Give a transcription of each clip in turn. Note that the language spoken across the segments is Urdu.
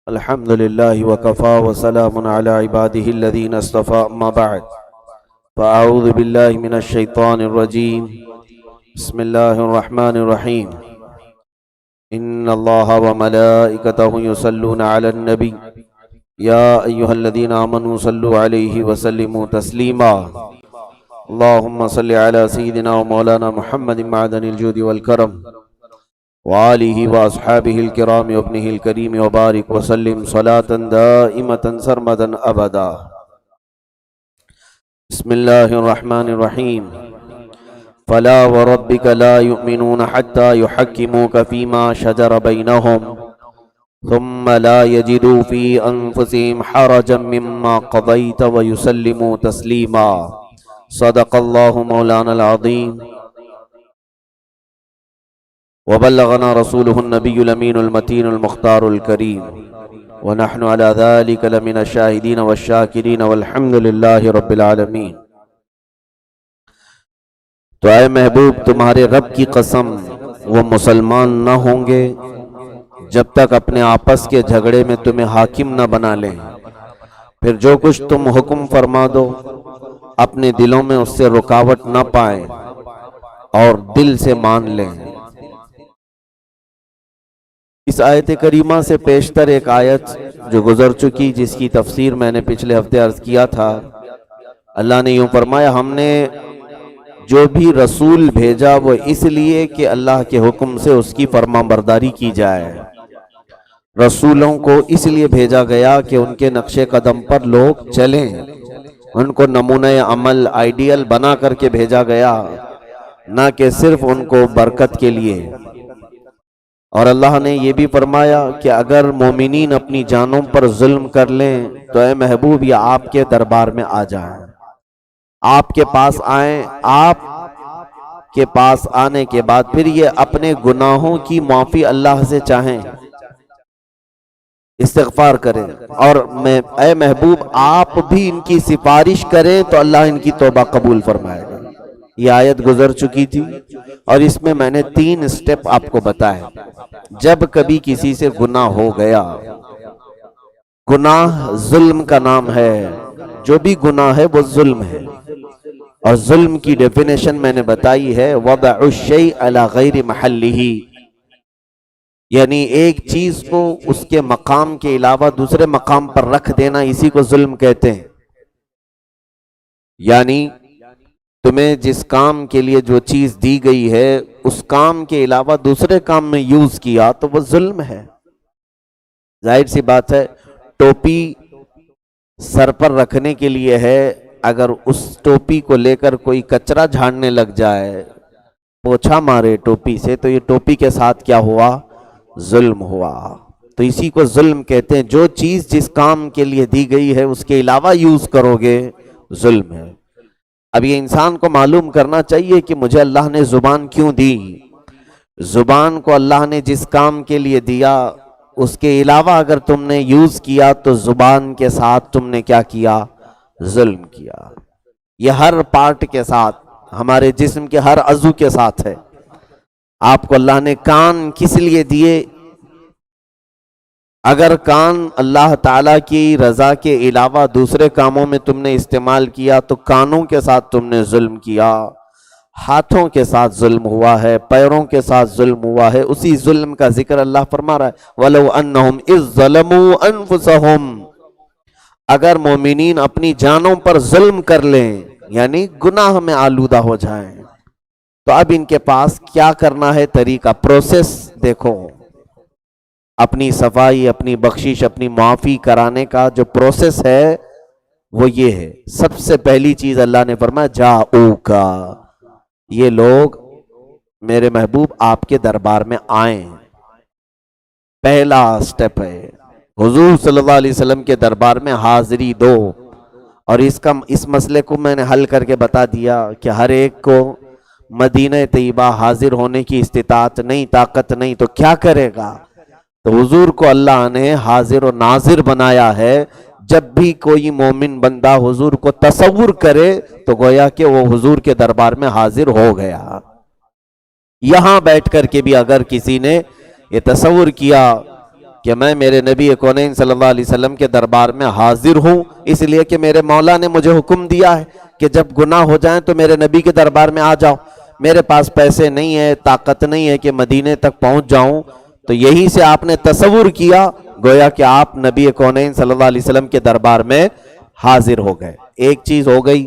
الحمد لله وكفى وسلام على عباده الذين اصطفى أما بعد فأعوذ بالله من الشيطان الرجيم بسم الله الرحمن الرحيم إن الله وملائكته يصلون على النبي يا أيها الذين آمنوا صلوا عليه وسلموا تسليما اللهم صل على سيدنا ومولانا محمد معدن الجود والكرم وآلہ وأصحابہ الکرام وابنہ الکریم وبارک وسلم صلاة دائمة سرمدا ابدا بسم اللہ الرحمن الرحیم فلا وربک لا یؤمنون حتی یحکموک فیما شجر بینہم ثم لا یجدوا فی انفسہم حرجا مما قضیت ویسلموا تسلیما صدق اللہ مولانا العظیم وبلغنا رسوله النبي الأمين المتين المختار الكريم ونحن على ذلك لمن الشاهدين والشاكرين والحمد لله رب العالمين۔ تو اے محبوب تمہارے رب کی قسم وہ مسلمان نہ ہوں گے جب تک اپنے آپس کے جھگڑے میں تمہیں حاکم نہ بنا لیں، پھر جو کچھ تم حکم فرما دو اپنے دلوں میں اس سے رکاوٹ نہ پائیں اور دل سے مان لیں۔ اس آیت کریمہ سے پیشتر ایک آیت جو گزر چکی جس کی تفسیر میں نے پچھلے ہفتے عرض کیا تھا، اللہ نے یوں فرمایا ہم نے جو بھی رسول بھیجا وہ اس لیے کہ اللہ کے حکم سے اس کی فرما برداری کی جائے۔ رسولوں کو اس لیے بھیجا گیا کہ ان کے نقش قدم پر لوگ چلیں، ان کو نمونہ عمل آئیڈیل بنا کر کے بھیجا گیا، نہ کہ صرف ان کو برکت کے لیے۔ اور اللہ نے یہ بھی فرمایا کہ اگر مومنین اپنی جانوں پر ظلم کر لیں تو اے محبوب یہ آپ کے دربار میں آ جائیں، آپ کے پاس آئیں، آپ کے پاس آنے کے بعد پھر یہ اپنے گناہوں کی معافی اللہ سے چاہیں، استغفار کریں، اور اے محبوب آپ بھی ان کی سفارش کریں تو اللہ ان کی توبہ قبول فرمائے گا۔ یہ آیت گزر چکی تھی اور اس میں میں نے 3 سٹیپ آپ کو بتائے۔ جب کبھی کسی سے گناہ ہو گیا، گناہ ظلم کا نام ہے، جو بھی گناہ ہے وہ ظلم ہے، اور ظلم کی ڈیفینیشن میں نے بتائی ہے وضع الشیء علی غیر محلہ، یعنی ایک چیز کو اس کے مقام کے علاوہ دوسرے مقام پر رکھ دینا، اسی کو ظلم کہتے ہیں۔ یعنی تمہیں جس کام کے لیے جو چیز دی گئی ہے اس کام کے علاوہ دوسرے کام میں یوز کیا تو وہ ظلم ہے۔ ظاہر سی بات ہے، ٹوپی سر پر رکھنے کے لیے ہے، اگر اس ٹوپی کو لے کر کوئی کچرا جھاڑنے لگ جائے، پوچھا مارے ٹوپی سے، تو یہ ٹوپی کے ساتھ کیا ہوا؟ ظلم ہوا۔ تو اسی کو ظلم کہتے ہیں، جو چیز جس کام کے لیے دی گئی ہے اس کے علاوہ یوز کرو گے ظلم ہے۔ اب یہ انسان کو معلوم کرنا چاہیے کہ مجھے اللہ نے زبان کیوں دی۔ زبان کو اللہ نے جس کام کے لیے دیا اس کے علاوہ اگر تم نے یوز کیا تو زبان کے ساتھ تم نے کیا کیا؟ ظلم کیا۔ یہ ہر پارٹ کے ساتھ، ہمارے جسم کے ہر عضو کے ساتھ ہے۔ آپ کو اللہ نے کان کس لیے دیے؟ اگر کان اللہ تعالیٰ کی رضا کے علاوہ دوسرے کاموں میں تم نے استعمال کیا تو کانوں کے ساتھ تم نے ظلم کیا، ہاتھوں کے ساتھ ظلم ہوا ہے، پیروں کے ساتھ ظلم ہوا ہے۔ اسی ظلم کا ذکر اللہ فرما رہا ہے وَلَوْ أَنَّهُمْ إِذْ ظَلَمُوا أَنفُسَهُمْ، اگر مومنین اپنی جانوں پر ظلم کر لیں یعنی گناہ میں آلودہ ہو جائیں، تو اب ان کے پاس کیا کرنا ہے؟ طریقہ، پروسیس دیکھو، اپنی صفائی، اپنی بخشش، اپنی معافی کرانے کا جو پروسیس ہے وہ یہ ہے۔ سب سے پہلی چیز اللہ نے فرمایا جاؤکا، یہ لوگ میرے محبوب آپ کے دربار میں آئیں۔ پہلا سٹیپ ہے حضور صلی اللہ علیہ وسلم کے دربار میں حاضری دو، اور اس مسئلے کو میں نے حل کر کے بتا دیا کہ ہر ایک کو مدینہ طیبہ حاضر ہونے کی استطاعت نہیں، طاقت نہیں، تو کیا کرے گا؟ تو حضور کو اللہ نے حاضر و ناظر بنایا ہے۔ جب بھی کوئی مومن بندہ حضور کو تصور کرے تو گویا کہ وہ حضور کے دربار میں حاضر ہو گیا۔ یہاں بیٹھ کر کے بھی اگر کسی نے یہ تصور کیا کہ میں میرے نبی کونین صلی اللہ علیہ وسلم کے دربار میں حاضر ہوں، اس لیے کہ میرے مولا نے مجھے حکم دیا ہے کہ جب گناہ ہو جائیں تو میرے نبی کے دربار میں آ جاؤ۔ میرے پاس پیسے نہیں ہے، طاقت نہیں ہے کہ مدینے تک پہنچ جاؤں، تو یہی سے آپ نے تصور کیا گویا کہ آپ نبی کونین صلی اللہ علیہ وسلم کے دربار میں حاضر ہو گئے۔ ایک چیز ہو گئی،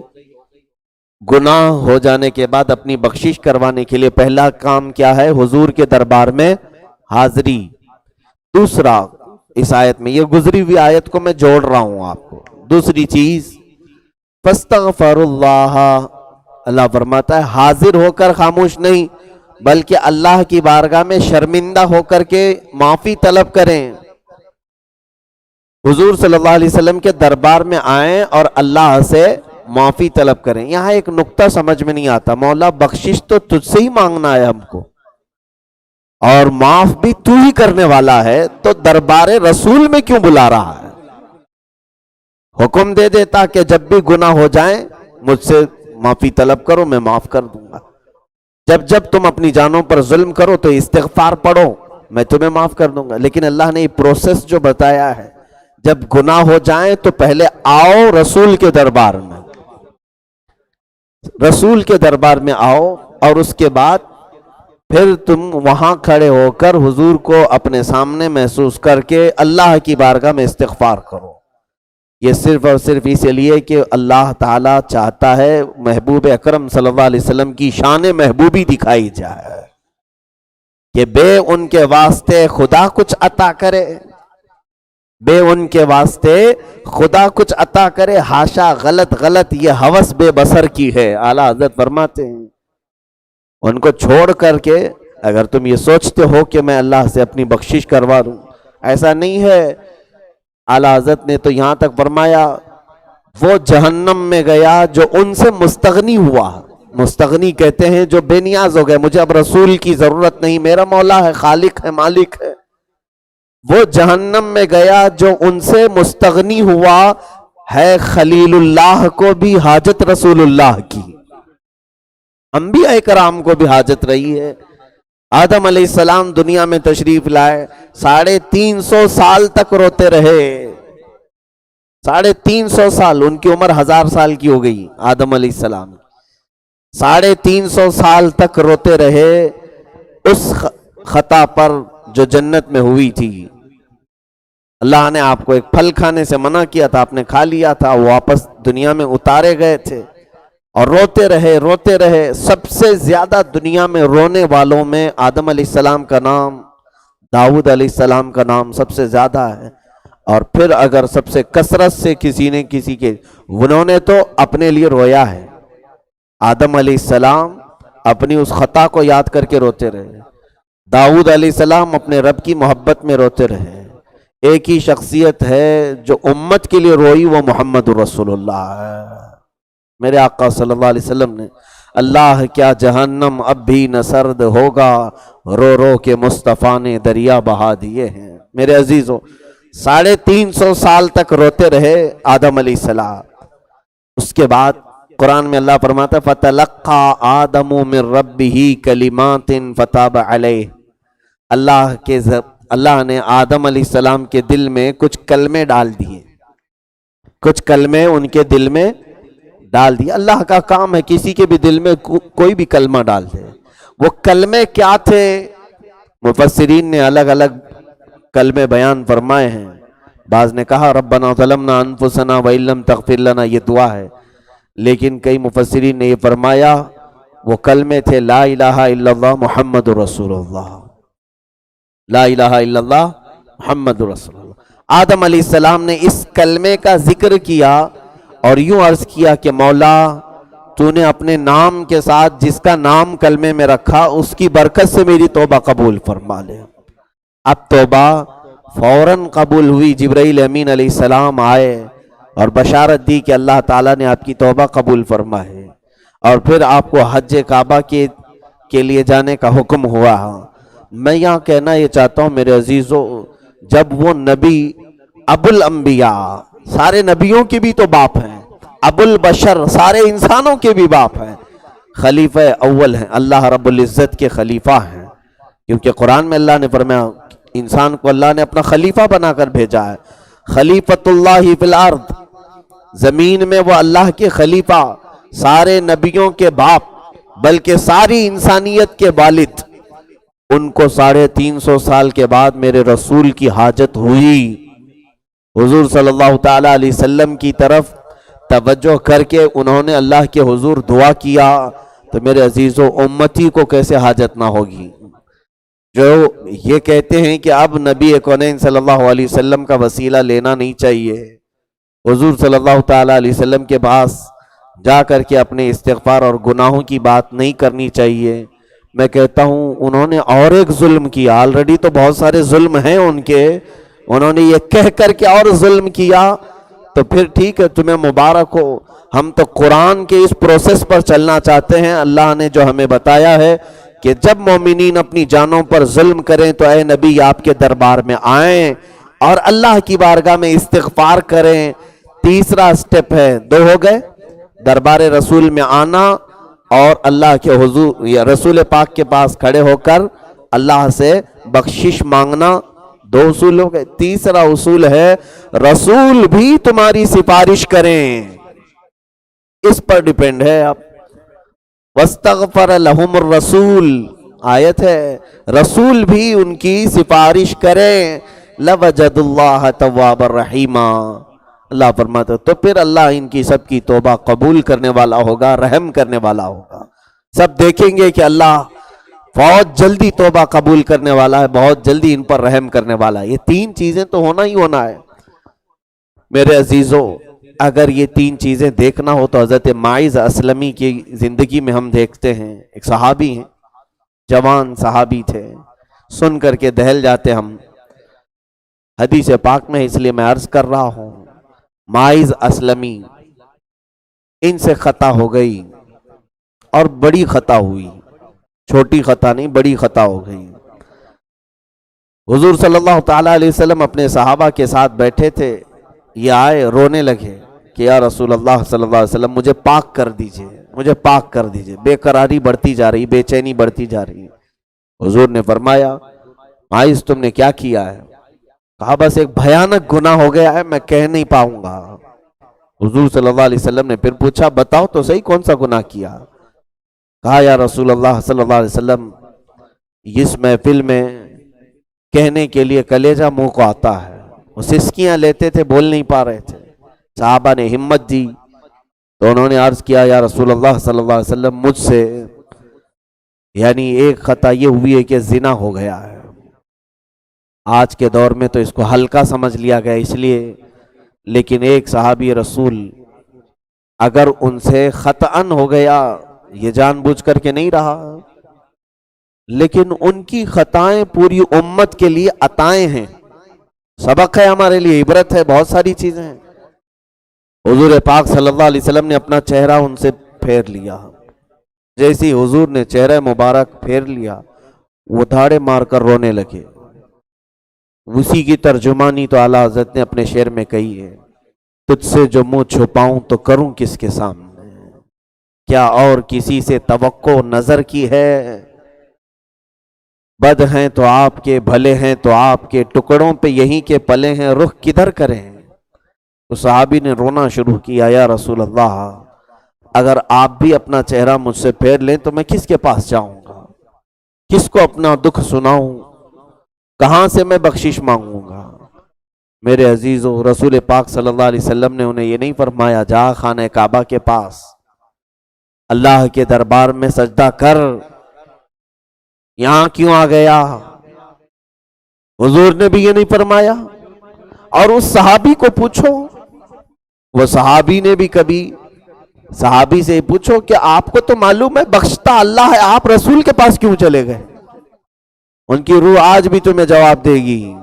گناہ ہو جانے کے بعد اپنی بخشش کروانے کے لیے پہلا کام کیا ہے؟ حضور کے دربار میں حاضری۔ دوسرا، اس آیت میں، یہ گزری ہوئی آیت کو میں جوڑ رہا ہوں آپ کو، دوسری چیز فاستغفر اللہ، اللہ فرماتا ہے حاضر ہو کر خاموش نہیں بلکہ اللہ کی بارگاہ میں شرمندہ ہو کر کے معافی طلب کریں۔ حضور صلی اللہ علیہ وسلم کے دربار میں آئیں اور اللہ سے معافی طلب کریں۔ یہاں ایک نقطہ سمجھ میں نہیں آتا، مولا بخشش تو تجھ سے ہی مانگنا ہے ہم کو، اور معاف بھی تو ہی کرنے والا ہے، تو دربار رسول میں کیوں بلا رہا ہے؟ حکم دے دیتا کہ جب بھی گناہ ہو جائیں مجھ سے معافی طلب کرو، میں معاف کر دوں گا۔ جب تم اپنی جانوں پر ظلم کرو تو استغفار پڑھو، میں تمہیں معاف کر دوں گا۔ لیکن اللہ نے یہ پروسیس جو بتایا ہے، جب گناہ ہو جائیں تو پہلے آؤ رسول کے دربار میں، رسول کے دربار میں آؤ، اور اس کے بعد پھر تم وہاں کھڑے ہو کر حضور کو اپنے سامنے محسوس کر کے اللہ کی بارگاہ میں استغفار کرو۔ یہ صرف اور صرف اس لیے کہ اللہ تعالیٰ چاہتا ہے محبوب اکرم صلی اللہ علیہ وسلم کی شان محبوبی دکھائی جائے، کہ بے ان کے واسطے خدا کچھ عطا کرے، بے ان کے واسطے خدا کچھ عطا کرے، ہاشا، غلط یہ ہوس بے بسر کی ہے۔ اعلیٰ حضرت فرماتے ہیں ان کو چھوڑ کر کے اگر تم یہ سوچتے ہو کہ میں اللہ سے اپنی بخشش کروا دوں، ایسا نہیں ہے۔ اعلیٰ حضرت نے تو یہاں تک فرمایا وہ جہنم میں گیا جو ان سے مستغنی ہوا۔ مستغنی کہتے ہیں جو بے نیاز ہو گئے، مجھے اب رسول کی ضرورت نہیں، میرا مولا ہے، خالق ہے، مالک ہے۔ وہ جہنم میں گیا جو ان سے مستغنی ہوا ہے، خلیل اللہ کو بھی حاجت رسول اللہ کی، انبیاء کرام کو بھی حاجت رہی ہے۔ آدم علیہ السلام دنیا میں تشریف لائے، 350 سال تک روتے رہے، 350 سال، ان کی عمر 1000 سال کی ہو گئی آدم علیہ السلام، 350 سال تک روتے رہے اس خطا پر جو جنت میں ہوئی تھی۔ اللہ نے آپ کو ایک پھل کھانے سے منع کیا تھا، آپ نے کھا لیا تھا، وہ واپس دنیا میں اتارے گئے تھے اور روتے رہے۔ سب سے زیادہ دنیا میں رونے والوں میں آدم علیہ السلام کا نام، داؤد علیہ السلام کا نام سب سے زیادہ ہے، اور پھر اگر سب سے کثرت سے کسی کے انہوں نے تو اپنے لیے رویا ہے۔ آدم علیہ السلام اپنی اس خطا کو یاد کر کے روتے رہے، داؤد علیہ السلام اپنے رب کی محبت میں روتے رہے۔ ایک ہی شخصیت ہے جو امت کے لیے روئی، وہ محمد رسول اللہ ہے۔ میرے آقا صلی اللہ علیہ وسلم نے اللہ کیا جہنم اب بھی نہ سرد ہوگا، رو رو کے مصطفیٰ نے دریا بہا دیے ہیں۔ میرے عزیزوں، 350 سال تک روتے رہے آدم علیہ السلام۔ اس کے بعد قرآن میں اللہ فرماتا ہے فَتَلَقَّى آدَمُ مِن رَبِّهِ كَلِمَاتٍ فَتَابَ عَلَيْهِ، اللہ نے آدم علیہ السلام کے دل میں کچھ کلمے ڈال دیے، کچھ کلمے ان کے دل میں ڈال دیے۔ اللہ کا کام ہے کسی کے بھی دل میں کوئی بھی کلمہ ڈال دے۔ وہ کلمے کیا تھے؟ مفسرین نے الگ الگ کلمے بیان فرمائے ہیں۔ بعض نے کہا ربنا ظلمنا انفسنا وَإِن لَّمْ تَغْفِرْ لَنَا، یہ دعا ہے، لیکن کئی مفسرین نے یہ فرمایا وہ کلمے تھے لا الہ الا اللہ محمد رسول اللہ، لا الہ الا اللہ محمد رسول اللہ۔ آدم علیہ السلام نے اس کلمے کا ذکر کیا اور یوں عرض کیا کہ مولا تو نے اپنے نام کے ساتھ جس کا نام کلمے میں رکھا اس کی برکت سے میری توبہ قبول فرما لے۔ اب توبہ فوراً قبول ہوئی، جبرائیل امین علیہ السلام آئے اور بشارت دی کہ اللہ تعالیٰ نے آپ کی توبہ قبول فرمائے، اور پھر آپ کو حج کعبہ کے لیے جانے کا حکم ہوا۔ میں یہاں کہنا یہ چاہتا ہوں میرے عزیزو، جب وہ نبی ابو الانبیاء، سارے نبیوں کے بھی تو باپ ہیں، ابو البشر سارے انسانوں کے بھی باپ ہیں، خلیفہ اول ہیں، اللہ رب العزت کے خلیفہ ہیں، کیونکہ قرآن میں اللہ نے فرمایا انسان کو اللہ نے اپنا خلیفہ بنا کر بھیجا ہے، خلیفۃ اللہ فی الارض، زمین میں وہ اللہ کے خلیفہ، سارے نبیوں کے باپ، بلکہ ساری انسانیت کے والد، ان کو 350 سال کے بعد میرے رسول کی حاجت ہوئی، حضور صلی اللہ تعالی علیہ وسلم کی طرف توجہ کر کے انہوں نے اللہ کے حضور دعا کیا، تو میرے عزیزو امتی کو کیسے حاجت نہ ہوگی؟ جو یہ کہتے ہیں کہ اب نبی کونین صلی اللہ علیہ وسلم کا وسیلہ لینا نہیں چاہیے، حضور صلی اللہ تعالی علیہ وسلم کے پاس جا کر کے اپنے استغفار اور گناہوں کی بات نہیں کرنی چاہیے، میں کہتا ہوں انہوں نے اور ایک ظلم کیا، آلریڈی تو بہت سارے ظلم ہیں ان کے، انہوں نے یہ کہہ کر کے اور ظلم کیا، تو پھر ٹھیک ہے تمہیں مبارک ہو، ہم تو قرآن کے اس پروسیس پر چلنا چاہتے ہیں۔ اللہ نے جو ہمیں بتایا ہے کہ جب مومنین اپنی جانوں پر ظلم کریں تو اے نبی آپ کے دربار میں آئیں اور اللہ کی بارگاہ میں استغفار کریں۔ تیسرا سٹیپ ہے، 2 ہو گئے، دربار رسول میں آنا اور اللہ کے حضور یا رسول پاک کے پاس کھڑے ہو کر اللہ سے بخشش مانگنا، 2 اصول ہو گئے۔ تیسرا اصول ہے رسول بھی تمہاری سفارش کریں، اس پر ڈیپینڈ ہے آپ۔ وَاسْتَغْفَرَ لَهُمُ الرَّسُولُ آیت ہے، رسول بھی ان کی سفارش کریں، لَوَجَدُ اللَّهَ تَوَّابًا رَحِيمًا، اللہ فرماتا تو پھر اللہ ان کی سب کی توبہ قبول کرنے والا ہوگا، رحم کرنے والا ہوگا۔ سب دیکھیں گے کہ اللہ بہت جلدی توبہ قبول کرنے والا ہے، بہت جلدی ان پر رحم کرنے والا ہے۔ یہ 3 چیزیں تو ہونا ہی ہونا ہے میرے عزیزوں۔ اگر یہ 3 چیزیں دیکھنا ہو تو حضرت معاذ اسلمی کی زندگی میں ہم دیکھتے ہیں، ایک صحابی ہیں، جوان صحابی تھے، سن کر کے دہل جاتے ہم، حدیث پاک میں اس لیے میں عرض کر رہا ہوں۔ معاذ اسلمی، ان سے خطا ہو گئی اور بڑی خطا ہوئی، چھوٹی خطا نہیں، بڑی خطا ہو گئی۔ حضور صلی اللہ تعالیٰ علیہ وسلم اپنے صحابہ کے ساتھ بیٹھے تھے، یہ آئے رونے لگے کہ یا رسول اللہ صلی اللہ علیہ وسلم مجھے پاک کر دیجئے، مجھے پاک کر دیجئے، بے قراری بڑھتی جا رہی، بے چینی بڑھتی جا رہی۔ حضور نے فرمایا معاذ تم نے کیا کیا ہے؟ کہا بس ایک بھیانک گناہ ہو گیا ہے، میں کہہ نہیں پاؤں گا۔ حضور صلی اللہ علیہ وسلم نے پھر پوچھا بتاؤ تو صحیح کون سا گناہ کیا؟ کہا یا رسول اللہ صلی اللہ علیہ وسلم اس محفل میں کہنے کے لیے کلیجہ منہ کو آتا ہے، وہ سسکیاں لیتے تھے، بول نہیں پا رہے تھے۔ صحابہ نے ہمت دی تو انہوں نے عرض کیا یا رسول اللہ صلی اللہ علیہ وسلم مجھ سے یعنی ایک خطا یہ ہوئی ہے کہ زنا ہو گیا ہے۔ آج کے دور میں تو اس کو ہلکا سمجھ لیا گیا اس لیے، لیکن ایک صحابی رسول اگر ان سے خطأً ہو گیا، یہ جان بوجھ کر کے نہیں رہا، لیکن ان کی خطائیں پوری امت کے لیے عطائیں ہیں، سبق ہے ہمارے لیے، عبرت ہے، بہت ساری چیزیں ہیں۔ حضور پاک صلی اللہ علیہ وسلم نے اپنا چہرہ ان سے پھیر لیا، جیسی حضور نے چہرہ مبارک پھیر لیا وہ دھاڑے مار کر رونے لگے۔ اسی کی ترجمانی تو اعلیٰ حضرت نے اپنے شعر میں کہی ہے، تجھ سے جو منہ چھپاؤں تو کروں کس کے سامنے، کیا اور کسی سے توقع نظر کی ہے، بد ہیں تو آپ کے، بھلے ہیں تو آپ کے، ٹکڑوں پہ یہیں کے پلے ہیں، رخ کدھر کریں۔ تو صحابی نے رونا شروع کیا یا رسول اللہ اگر آپ بھی اپنا چہرہ مجھ سے پھیر لیں تو میں کس کے پاس جاؤں گا، کس کو اپنا دکھ سناؤں، کہاں سے میں بخشش مانگوں گا۔ میرے عزیزو رسول پاک صلی اللہ علیہ وسلم نے انہیں یہ نہیں فرمایا جا خانہ کعبہ کے پاس اللہ کے دربار میں سجدہ کر، یہاں کیوں آ گیا؟ حضور نے بھی یہ نہیں فرمایا۔ اور اس صحابی کو پوچھو، وہ صحابی نے بھی کبھی صحابی سے پوچھو کہ آپ کو تو معلوم ہے بخشتا اللہ ہے، آپ رسول کے پاس کیوں چلے گئے؟ ان کی روح آج بھی تمہیں جواب دے گی،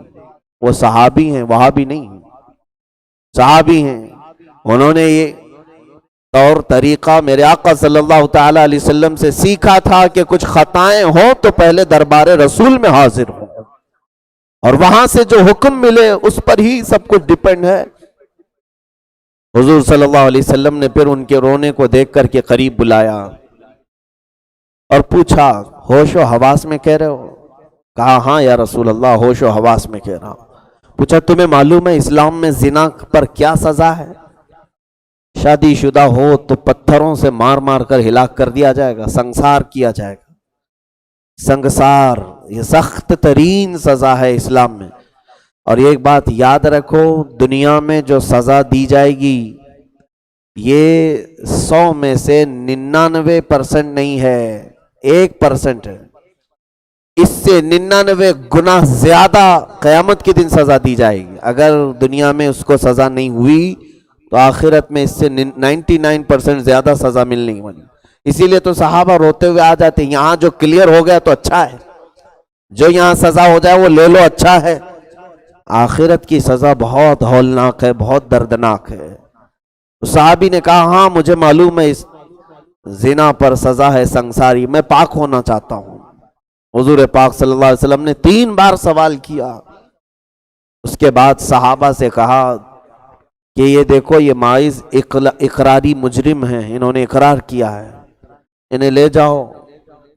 وہ صحابی ہیں، وہابی نہیں، صحابی ہیں۔ انہوں نے یہ طور طریقہ میرے آقا صلی اللہ تعالی علیہ وسلم سے سیکھا تھا کہ کچھ خطائیں ہوں تو پہلے دربار رسول میں حاضر ہوں، اور وہاں سے جو حکم ملے اس پر ہی سب کچھ ڈیپینڈ ہے۔ حضور صلی اللہ علیہ وسلم نے پھر ان کے رونے کو دیکھ کر کے قریب بلایا اور پوچھا ہوش و حواس میں کہہ رہے ہو؟ کہا ہاں یا رسول اللہ، ہوش و حواس میں کہہ رہا ہوں۔ پوچھا تمہیں معلوم ہے اسلام میں زنا پر کیا سزا ہے؟ شادی شدہ ہو تو پتھروں سے مار مار کر ہلاک کر دیا جائے گا، سنسار کیا جائے گا، سنگسار، یہ سخت ترین سزا ہے اسلام میں۔ اور ایک بات یاد رکھو، دنیا میں جو سزا دی جائے گی یہ 100 میں سے 99% نہیں ہے، 1% ہے۔ اس سے 99 گنا زیادہ قیامت کے دن سزا دی جائے گی۔ اگر دنیا میں اس کو سزا نہیں ہوئی تو آخرت میں اس سے 99% زیادہ سزا ملنے والی۔ اسی لیے تو صحابہ روتے ہوئے آ جاتے ہیں، یہاں جو کلیئر ہو گیا تو اچھا ہے، جو یہاں سزا ہو جائے وہ لے لو، اچھا ہے۔ آخرت کی سزا بہت ہولناک ہے، بہت دردناک ہے۔ صحابی نے کہا ہاں مجھے معلوم ہے، اس زنا پر سزا ہے سنساری، میں پاک ہونا چاہتا ہوں۔ حضور پاک صلی اللہ علیہ وسلم نے 3 بار سوال کیا۔ اس کے بعد صحابہ سے کہا کہ یہ دیکھو یہ ماعز اقراری مجرم ہیں، انہوں نے اقرار کیا ہے، انہیں لے جاؤ۔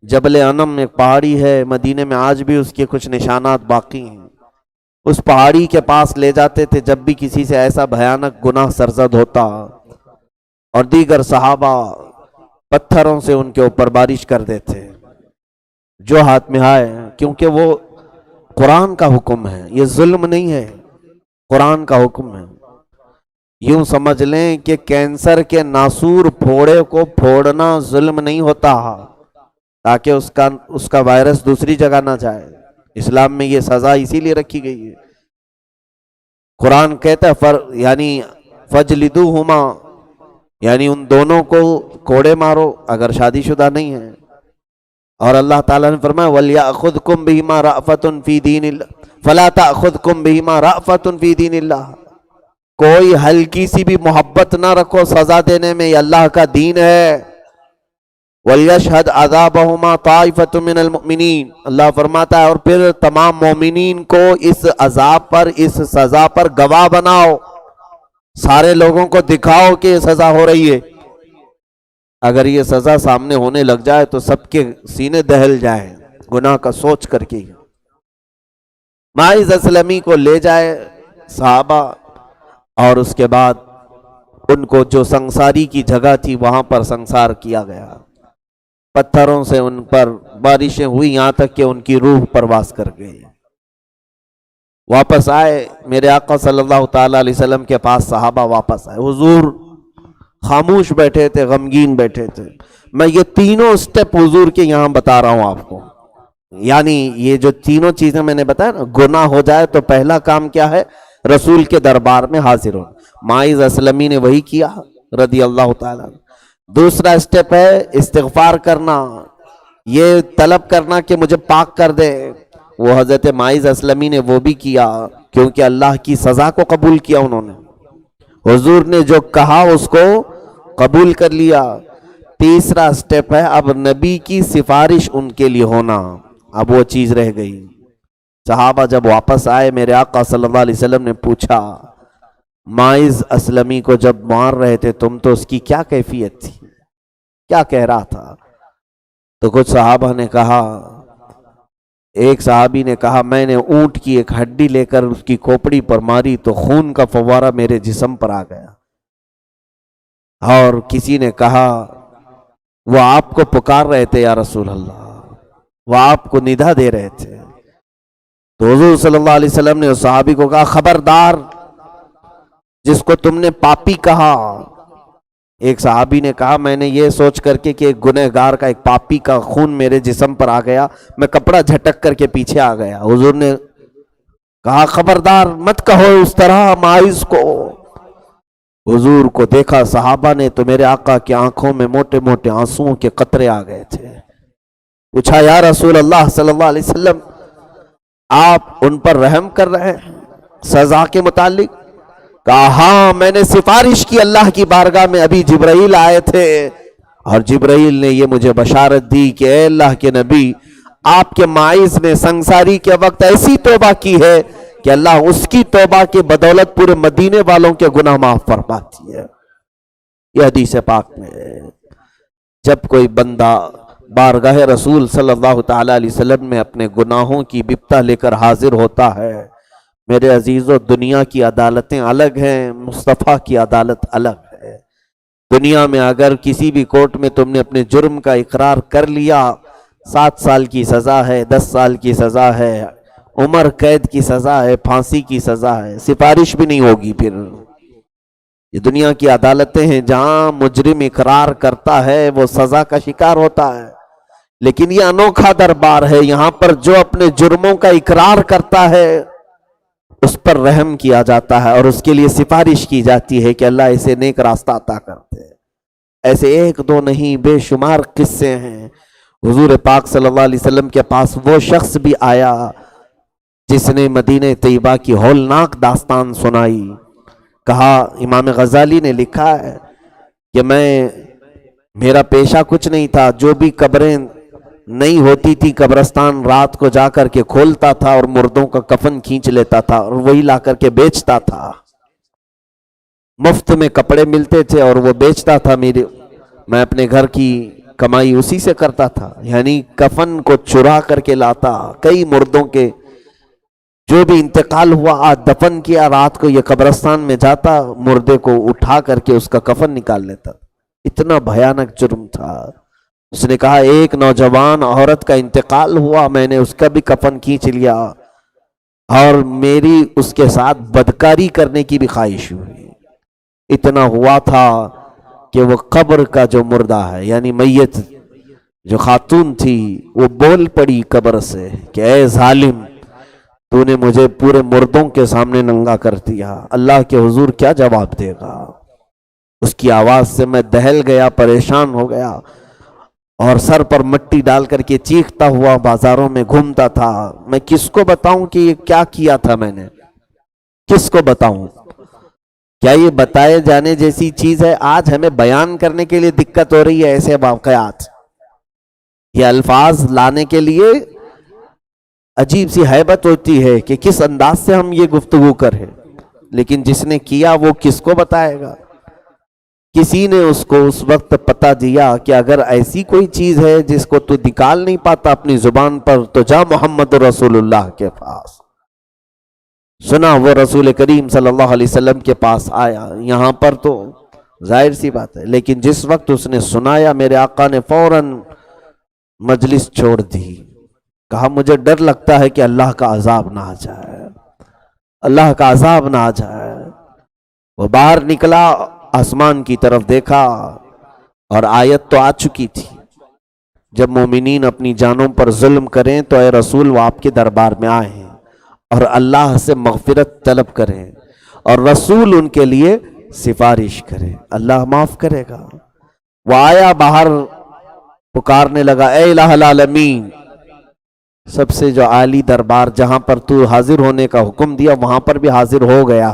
جبل انم ایک پہاڑی ہے مدینے میں، آج بھی اس کے کچھ نشانات باقی ہیں۔ اس پہاڑی کے پاس لے جاتے تھے جب بھی کسی سے ایسا بھیانک گناہ سرزد ہوتا، اور دیگر صحابہ پتھروں سے ان کے اوپر بارش کر دیتے جو ہاتھ میں آئے، کیونکہ وہ قرآن کا حکم ہے، یہ ظلم نہیں ہے، قرآن کا حکم ہے۔ یوں سمجھ لیں کہ کینسر کے ناسور پھوڑے کو پھوڑنا ظلم نہیں ہوتا، تاکہ اس کا وائرس دوسری جگہ نہ جائے۔ اسلام میں یہ سزا اسی لیے رکھی گئی ہے۔ قرآن کہتا ہے یعنی فجلدوہما، یعنی ان دونوں کو کوڑے مارو اگر شادی شدہ نہیں ہے۔ اور اللہ تعالیٰ نے فرمایا وَلْيَأْخُذْكُمْ بِهِمَا رَأْفَةٌ فِي دِينِ اللَّهِ فَلَا تَأْخُذْكُمْ بِهِمَا رَأْفَةٌ فِي دِينِ اللَّهِ۔ کوئی ہلکی سی بھی محبت نہ رکھو سزا دینے میں، یہ اللہ کا دین ہے۔ وَلْيَشْهَدْ عَذَابَهُمَا طَائِفَةٌ مِّنَ الْمُؤْمِنِينَ، اللہ فرماتا ہے اور پھر تمام مومنین کو اس عذاب پر، اس سزا پر گواہ بناؤ، سارے لوگوں کو دکھاؤ کہ یہ سزا ہو رہی ہے۔ اگر یہ سزا سامنے ہونے لگ جائے تو سب کے سینے دہل جائیں گناہ کا سوچ کر کے۔ ماعز اسلمی کو لے جائے صحابہ، اور اس کے بعد ان کو جو سنساری کی جگہ تھی وہاں پر سنسار کیا گیا، پتھروں سے ان پر بارشیں ہوئی یہاں تک کہ ان کی روح پرواز کر گئی۔ واپس آئے میرے آقا صلی اللہ تعالی علیہ وسلم کے پاس، صحابہ واپس آئے، حضور خاموش بیٹھے تھے، غمگین بیٹھے تھے۔ میں یہ تینوں سٹیپ حضور کے یہاں بتا رہا ہوں آپ کو، یعنی یہ جو تینوں چیزیں میں نے بتایا نا، گناہ ہو جائے تو پہلا کام کیا ہے؟ رسول کے دربار میں حاضر ہو۔ ماعز اسلمی نے وہی کیا رضی اللہ تعالیٰ۔ دوسرا سٹیپ ہے استغفار کرنا، یہ طلب کرنا کہ مجھے پاک کر دے۔ وہ حضرت ماعز اسلمی نے وہ بھی کیا، کیونکہ اللہ کی سزا کو قبول کیا انہوں نے، حضور نے جو کہا اس کو قبول کر لیا۔ تیسرا سٹیپ ہے اب نبی کی سفارش ان کے لیے ہونا، اب وہ چیز رہ گئی۔ صحابہ جب واپس آئے میرے آقا صلی اللہ علیہ وسلم نے پوچھا ماعز اسلمی کو جب مار رہے تھے تم تو اس کی کیا کیفیت تھی، کیا کہہ رہا تھا؟ تو کچھ صحابہ نے کہا، ایک صحابی نے کہا میں نے اونٹ کی ایک ہڈی لے کر اس کی کھوپڑی پر ماری تو خون کا فوارہ میرے جسم پر آ گیا۔ اور کسی نے کہا وہ آپ کو پکار رہے تھے یا رسول اللہ، وہ آپ کو ندا دے رہے تھے۔ تو حضور صلی اللہ علیہ وسلم نے اس صحابی کو کہا خبردار جس کو تم نے پاپی کہا۔ ایک صحابی نے کہا میں نے یہ سوچ کر کے کہ ایک گنہگار کا، ایک پاپی کا خون میرے جسم پر آ گیا، میں کپڑا جھٹک کر کے پیچھے آ گیا۔ حضور نے کہا خبردار مت کہو اس طرح ماعز کو۔ حضور کو دیکھا صحابہ نے تو میرے آقا کی آنکھوں میں موٹے موٹے آنسوؤں کے قطرے آ گئے تھے۔ پوچھا یا رسول اللہ صلی اللہ علیہ وسلم آپ ان پر رحم کر رہے ہیں سزا کے متعلق؟ کہا ہاں میں نے سفارش کی اللہ کی بارگاہ میں، ابھی جبرائیل آئے تھے اور جبرائیل نے یہ مجھے بشارت دی کہ اے اللہ کے نبی آپ کے ماعز نے سنساری کے وقت ایسی توبہ کی ہے کہ اللہ اس کی توبہ کے بدولت پورے مدینے والوں کے گناہ معاف فرماتی ہے۔ یہ حدیث پاک میں ہے۔ جب کوئی بندہ بارگاہ رسول صلی اللہ تعالی علیہ وسلم میں اپنے گناہوں کی بپتا لے کر حاضر ہوتا ہے۔ میرے عزیزو، دنیا کی عدالتیں الگ ہیں، مصطفیٰ کی عدالت الگ ہے۔ دنیا میں اگر کسی بھی کورٹ میں تم نے اپنے جرم کا اقرار کر لیا، 7 سال کی سزا ہے، 10 سال کی سزا ہے، عمر قید کی سزا ہے، پھانسی کی سزا ہے، سفارش بھی نہیں ہوگی۔ پھر یہ دنیا کی عدالتیں ہیں جہاں مجرم اقرار کرتا ہے وہ سزا کا شکار ہوتا ہے، لیکن یہ انوکھا دربار ہے، یہاں پر جو اپنے جرموں کا اقرار کرتا ہے اس پر رحم کیا جاتا ہے اور اس کے لیے سفارش کی جاتی ہے کہ اللہ اسے نیک راستہ عطا کرتے ہیں۔ ایسے ایک دو نہیں، بے شمار قصے ہیں۔ حضور پاک صلی اللہ علیہ وسلم کے پاس وہ شخص بھی آیا جس نے مدینہ طیبہ کی ہولناک داستان سنائی۔ کہا، امام غزالی نے لکھا ہے کہ میرا پیشہ کچھ نہیں تھا، جو بھی قبریں نہیں ہوتی تھی قبرستان رات کو جا کر کے کھولتا تھا اور مردوں کا کفن کھینچ لیتا تھا اور وہی لا کر کے بیچتا تھا۔ مفت میں کپڑے ملتے تھے اور وہ بیچتا تھا، میں اپنے گھر کی کمائی اسی سے کرتا تھا، یعنی کفن کو چرا کر کے لاتا۔ کئی مردوں کے جو بھی انتقال ہوا، آج دفن کیا، رات کو یہ قبرستان میں جاتا، مردے کو اٹھا کر کے اس کا کفن نکال لیتا۔ اتنا بھیانک جرم تھا۔ اس نے کہا، ایک نوجوان عورت کا انتقال ہوا، میں نے اس کا بھی کفن کھینچ لیا اور میری اس کے ساتھ بدکاری کرنے کی بھی خواہش ہوئی۔ اتنا ہوا تھا کہ وہ قبر کا جو مردہ ہے، یعنی میت جو خاتون تھی، وہ بول پڑی قبر سے کہ اے ظالم، تو نے مجھے پورے مردوں کے سامنے ننگا کر دیا، اللہ کے حضور کیا جواب دے گا؟ اس کی آواز سے میں دہل گیا، پریشان ہو گیا اور سر پر مٹی ڈال کر کے چیختا ہوا بازاروں میں گھومتا تھا۔ میں کس کو بتاؤں کہ یہ کیا کیا تھا میں نے؟ کس کو بتاؤں؟ کیا یہ بتائے جانے جیسی چیز ہے؟ آج ہمیں بیان کرنے کے لیے دقت ہو رہی ہے ایسے واقعات، یہ الفاظ لانے کے لیے عجیب سی ہیبت ہوتی ہے کہ کس انداز سے ہم یہ گفتگو کریں، لیکن جس نے کیا وہ کس کو بتائے گا؟ کسی نے اس کو اس وقت پتہ دیا کہ اگر ایسی کوئی چیز ہے جس کو تو نکال نہیں پاتا اپنی زبان پر، تو جا محمد رسول اللہ کے پاس۔ سنا، وہ رسول کریم صلی اللہ علیہ وسلم کے پاس آیا۔ یہاں پر تو ظاہر سی بات ہے، لیکن جس وقت اس نے سنایا، میرے آقا نے فوراً مجلس چھوڑ دی۔ کہا، مجھے ڈر لگتا ہے کہ اللہ کا عذاب نہ آ جائے، اللہ کا عذاب نہ آ جائے۔ وہ باہر نکلا، آسمان کی طرف دیکھا اور آیت تو آ چکی تھی، جب مومنین اپنی جانوں پر ظلم کریں تو اے رسول وہ آپ کے دربار میں آئیں اور اللہ سے مغفرت طلب کریں اور رسول ان کے لیے سفارش کرے، اللہ معاف کرے گا۔ وہ آیا باہر، پکارنے لگا، اے الہ العالمین، سب سے جو عالی دربار جہاں پر تو حاضر ہونے کا حکم دیا وہاں پر بھی حاضر ہو گیا۔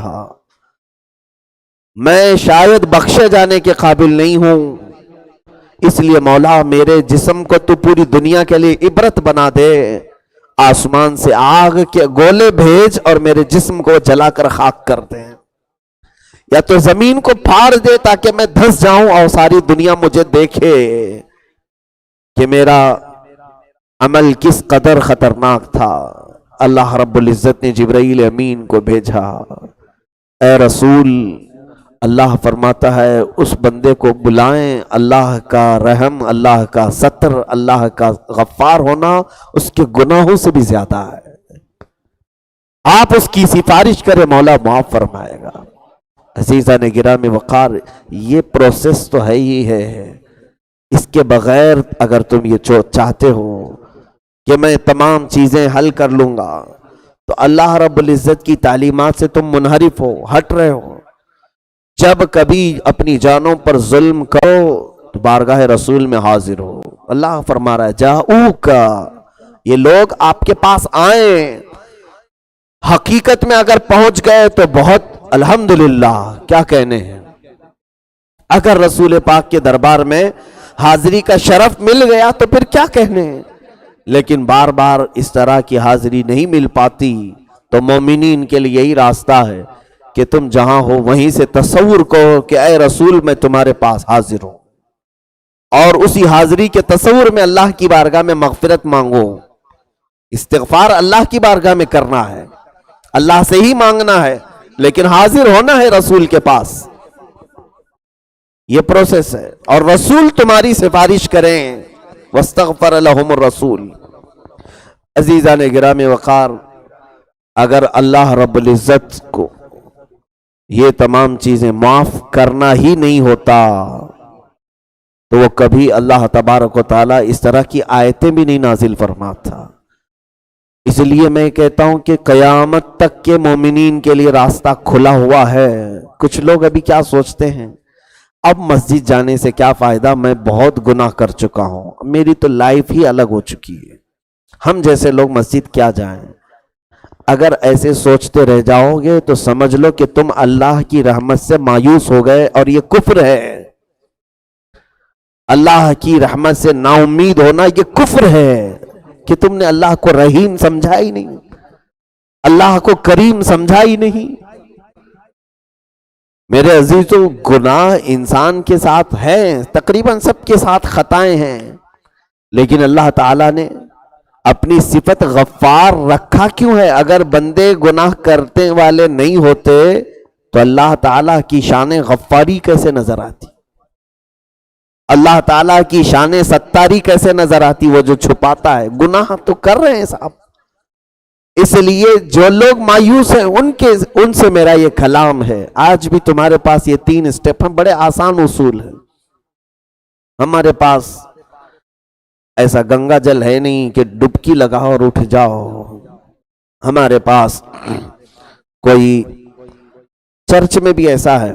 میں شاید بخشے جانے کے قابل نہیں ہوں، اس لیے مولا میرے جسم کو تو پوری دنیا کے لیے عبرت بنا دے، آسمان سے آگ کے گولے بھیج اور میرے جسم کو جلا کر خاک کر دے، یا تو زمین کو پھاڑ دے تاکہ میں دھس جاؤں اور ساری دنیا مجھے دیکھے کہ میرا عمل کس قدر خطرناک تھا۔ اللہ رب العزت نے جبرائیل امین کو بھیجا، اے رسول، اللہ فرماتا ہے اس بندے کو بلائیں، اللہ کا رحم، اللہ کا ستر، اللہ کا غفار ہونا اس کے گناہوں سے بھی زیادہ ہے۔ آپ اس کی سفارش کریں، مولا معاف فرمائے گا۔ عزیزان گرامی وقار، یہ پروسیس تو ہے ہی ہے، اس کے بغیر اگر تم یہ چاہتے ہو کہ میں تمام چیزیں حل کر لوں گا تو اللہ رب العزت کی تعلیمات سے تم منحرف ہو، ہٹ رہے ہو۔ جب کبھی اپنی جانوں پر ظلم کرو تو بارگاہ رسول میں حاضر ہو۔ اللہ فرما رہا ہے، جاؤکا، یہ لوگ آپ کے پاس آئیں، حقیقت میں اگر پہنچ گئے تو بہت الحمدللہ، کیا کہنے ہیں۔ اگر رسول پاک کے دربار میں حاضری کا شرف مل گیا تو پھر کیا کہنے ہیں، لیکن بار بار اس طرح کی حاضری نہیں مل پاتی۔ تو مومنین کے لیے یہی راستہ ہے کہ تم جہاں ہو وہیں سے تصور کرو کہ اے رسول میں تمہارے پاس حاضر ہوں۔ اور اسی حاضری کے تصور میں اللہ کی بارگاہ میں مغفرت مانگو. استغفار اللہ کی بارگاہ میں کرنا ہے، اللہ سے ہی مانگنا ہے، لیکن حاضر ہونا ہے رسول کے پاس. یہ پروسیس ہے، اور رسول تمہاری سفارش کریں. واستغفر لهم الرسول. عزیزان گرامی وقار، اگر اللہ رب العزت کو یہ تمام چیزیں معاف کرنا ہی نہیں ہوتا تو وہ کبھی اللہ تبارک و تعالیٰ اس طرح کی آیتیں بھی نہیں نازل فرماتا. اس لیے میں کہتا ہوں کہ قیامت تک کے مومنین کے لیے راستہ کھلا ہوا ہے. کچھ لوگ ابھی کیا سوچتے ہیں، اب مسجد جانے سے کیا فائدہ، میں بہت گناہ کر چکا ہوں، میری تو لائف ہی الگ ہو چکی ہے، ہم جیسے لوگ مسجد کیا جائیں. اگر ایسے سوچتے رہ جاؤ گے تو سمجھ لو کہ تم اللہ کی رحمت سے مایوس ہو گئے، اور یہ کفر ہے. اللہ کی رحمت سے نا امید ہونا یہ کفر ہے کہ تم نے اللہ کو رحیم سمجھا ہی نہیں، اللہ کو کریم سمجھا ہی نہیں. میرے عزیزو، گناہ انسان کے ساتھ ہیں، تقریباً سب کے ساتھ خطائیں ہیں، لیکن اللہ تعالیٰ نے اپنی صفت غفار رکھا کیوں ہے؟ اگر بندے گناہ کرتے والے نہیں ہوتے تو اللہ تعالیٰ کی شان غفاری کیسے نظر آتی، اللہ تعالیٰ کی شان ستاری کیسے نظر آتی؟ وہ جو چھپاتا ہے. گناہ تو کر رہے ہیں صاحب. اس لیے جو لوگ مایوس ہیں ان سے میرا یہ کلام ہے. آج بھی تمہارے پاس یہ 3 سٹیپ ہیں، بڑے آسان اصول ہیں. ہمارے پاس ایسا گنگا جل ہے نہیں کہ ڈبکی لگاؤ اور اٹھ جاؤ. ہمارے پاس کوئی چرچ میں بھی ایسا ہے،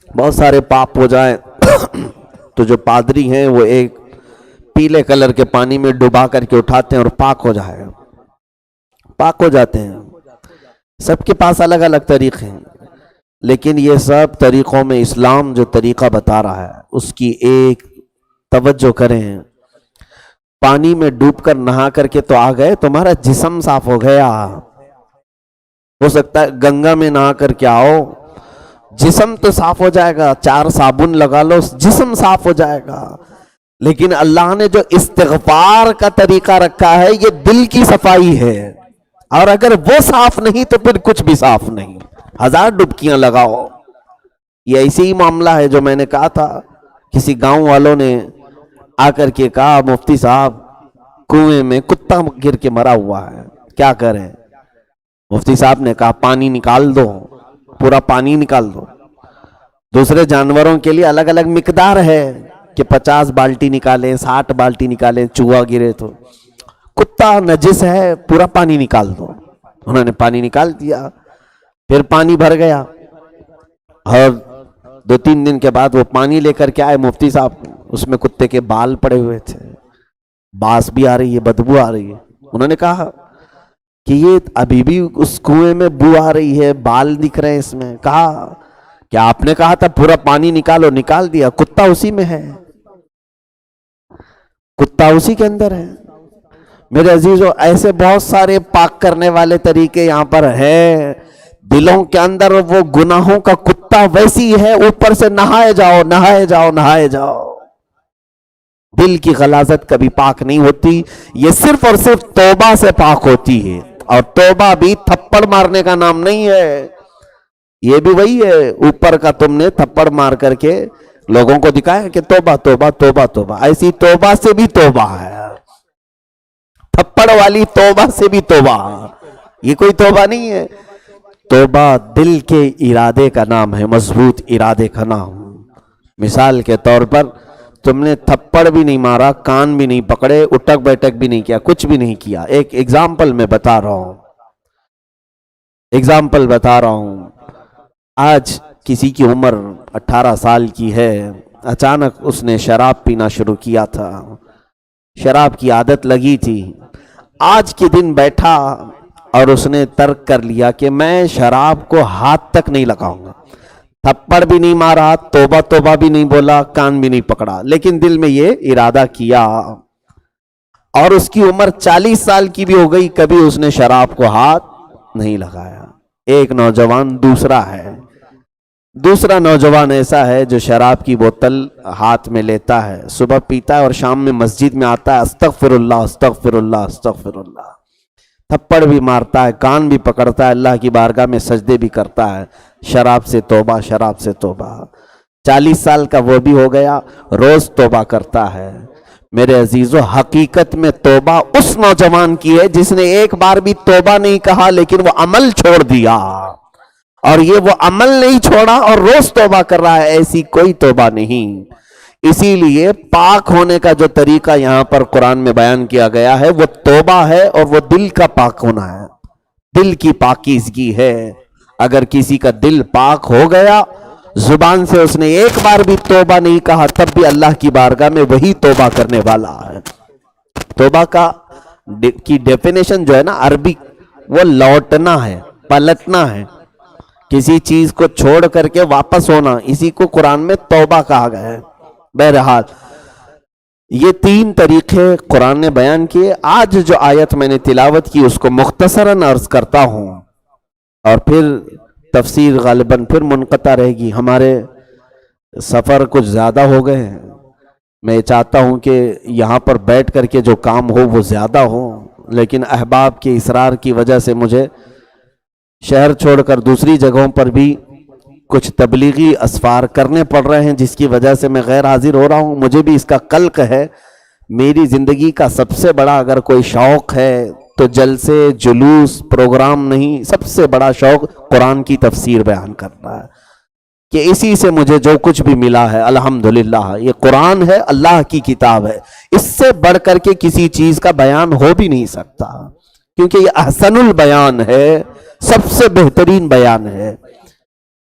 بہت سارے پاپ ہو جائیں تو جو پادری ہیں وہ ایک پیلے کلر کے پانی میں ڈبا کر کے اٹھاتے ہیں اور پاک ہو جاتے ہیں. سب کے پاس الگ الگ طریقے ہیں، لیکن یہ سب طریقوں میں اسلام جو طریقہ بتا رہا ہے اس کی ایک توجہ کریں. پانی میں ڈوب کر نہا کر کے تو آ گئے، تمہارا جسم صاف ہو گیا. ہو سکتا ہے گنگا میں نہا کر کے آؤ، جسم تو صاف ہو جائے گا، 4 صابن لگا لو جسم صاف ہو جائے گا. لیکن اللہ نے جو استغفار کا طریقہ رکھا ہے یہ دل کی صفائی ہے، اور اگر وہ صاف نہیں تو پھر کچھ بھی صاف نہیں. 1000 ڈبکیاں لگاؤ. یہ ایسے ہی معاملہ ہے جو میں نے کہا تھا. کسی گاؤں والوں نے آ کر کے کہا، مفتی صاحب کنویں میں کتا گر کے مرا ہوا ہے، کیا کریں؟ مفتی صاحب نے کہا پانی نکال دو، پورا پانی نکال دو. دوسرے جانوروں کے لیے الگ الگ مقدار ہے کہ 50 بالٹی نکالیں، 60 بالٹی نکالیں، چوہا گرے تو. کتا نجس ہے، پورا پانی نکال دو. انہوں نے پانی نکال دیا، پھر پانی بھر گیا، اور 2-3 دن کے بعد وہ پانی لے کر کے آئے مفتی صاحب، اس میں کتے کے بال پڑے ہوئے تھے، باس بھی آ رہی ہے، بدبو آ رہی ہے. انہوں نے کہا کہ یہ ابھی بھی اس کنویں میں بو آ رہی ہے، بال دکھ رہے ہیں اس میں. کہا کہ آپ نے کہا تھا پورا پانی نکالو، نکال دیا، کتا اسی میں ہے، کتا اسی کے اندر ہے. میرے عزیزو، ایسے بہت سارے پاک کرنے والے طریقے یہاں پر ہیں. دلوں کے اندر وہ گناہوں کا کتا ویسی ہے، اوپر سے نہائے جاؤ نہائے جاؤ نہائے جاؤ. دل کی غلاظت کبھی پاک نہیں ہوتی، یہ صرف اور صرف توبہ سے پاک ہوتی ہے. اور توبہ بھی تھپڑ مارنے کا نام نہیں ہے. یہ بھی وہی ہے، اوپر کا تم نے تھپڑ مار کر کے لوگوں کو دکھایا کہ توبہ توبہ توبہ توبہ. ایسی توبہ سے بھی توبہ ہے، تھپڑ والی توبہ سے بھی توبہ. یہ کوئی توبہ نہیں ہے. توبہ دل کے ارادے کا نام ہے، مضبوط ارادے کا نام. مثال کے طور پر تم نے تھپڑ بھی نہیں مارا، کان بھی نہیں پکڑے، اٹک بیٹک بھی نہیں کیا، کچھ بھی نہیں کیا. ایک ایگزامپل میں بتا رہا ہوں. آج کسی کی عمر 18 سال کی ہے، اچانک اس نے شراب پینا شروع کیا تھا، شراب کی عادت لگی تھی. آج کے دن بیٹھا اور اس نے ترک کر لیا کہ میں شراب کو ہاتھ تک نہیں لگاؤں گا. تھپڑ بھی نہیں مارا، توبہ توبہ بھی نہیں بولا، کان بھی نہیں پکڑا، لیکن دل میں یہ ارادہ کیا. اور اس کی عمر 40 سال کی بھی ہو گئی، کبھی اس نے شراب کو ہاتھ نہیں لگایا. ایک نوجوان دوسرا ہے، دوسرا نوجوان ایسا ہے جو شراب کی بوتل ہاتھ میں لیتا ہے، صبح پیتا ہے اور شام میں مسجد میں آتا ہے، استغفر اللہ استغفر اللہ استغفر اللہ، تھپڑ بھی مارتا ہے، کان بھی پکڑتا ہے، اللہ کی بارگاہ میں سجدے بھی کرتا ہے، شراب سے توبہ شراب سے توبہ۔ 40 سال کا وہ بھی ہو گیا، روز توبہ کرتا ہے۔ میرے عزیزو، حقیقت میں توبہ اس نوجوان کی ہے جس نے ایک بار بھی توبہ نہیں کہا لیکن وہ عمل چھوڑ دیا، اور یہ وہ عمل نہیں چھوڑا اور روز توبہ کر رہا ہے، ایسی کوئی توبہ نہیں۔ اسی لیے پاک ہونے کا جو طریقہ یہاں پر قرآن میں بیان کیا گیا ہے وہ توبہ ہے، اور وہ دل کا پاک ہونا ہے، دل کی پاکیزگی ہے۔ اگر کسی کا دل پاک ہو گیا، زبان سے اس نے ایک بار بھی توبہ نہیں کہا، تب بھی اللہ کی بارگاہ میں وہی توبہ کرنے والا ہے۔ توبہ کی ڈیفینیشن جو ہے نا عربی، وہ لوٹنا ہے، پلٹنا ہے، کسی چیز کو چھوڑ کر کے واپس ہونا، اسی کو قرآن میں توبہ کہا گیا ہے۔ بہرحال یہ 3 طریقے قرآن نے بیان کیے۔ آج جو آیت میں نے تلاوت کی اس کو مختصراً عرض کرتا ہوں، اور پھر تفسیر غالباً پھر منقطع رہے گی، ہمارے سفر کچھ زیادہ ہو گئے ہیں۔ میں چاہتا ہوں کہ یہاں پر بیٹھ کر کے جو کام ہو وہ زیادہ ہو، لیکن احباب کے اصرار کی وجہ سے مجھے شہر چھوڑ کر دوسری جگہوں پر بھی کچھ تبلیغی اسفار کرنے پڑ رہے ہیں، جس کی وجہ سے میں غیر حاضر ہو رہا ہوں۔ مجھے بھی اس کا قلق ہے۔ میری زندگی کا سب سے بڑا اگر کوئی شوق ہے تو جلسے جلوس پروگرام نہیں، سب سے بڑا شوق قرآن کی تفسیر بیان کرنا ہے، کہ اسی سے مجھے جو کچھ بھی ملا ہے الحمدللہ، یہ قرآن ہے، اللہ کی کتاب ہے، اس سے بڑھ کر کے کسی چیز کا بیان ہو بھی نہیں سکتا، کیونکہ یہ احسن البیان ہے، سب سے بہترین بیان ہے۔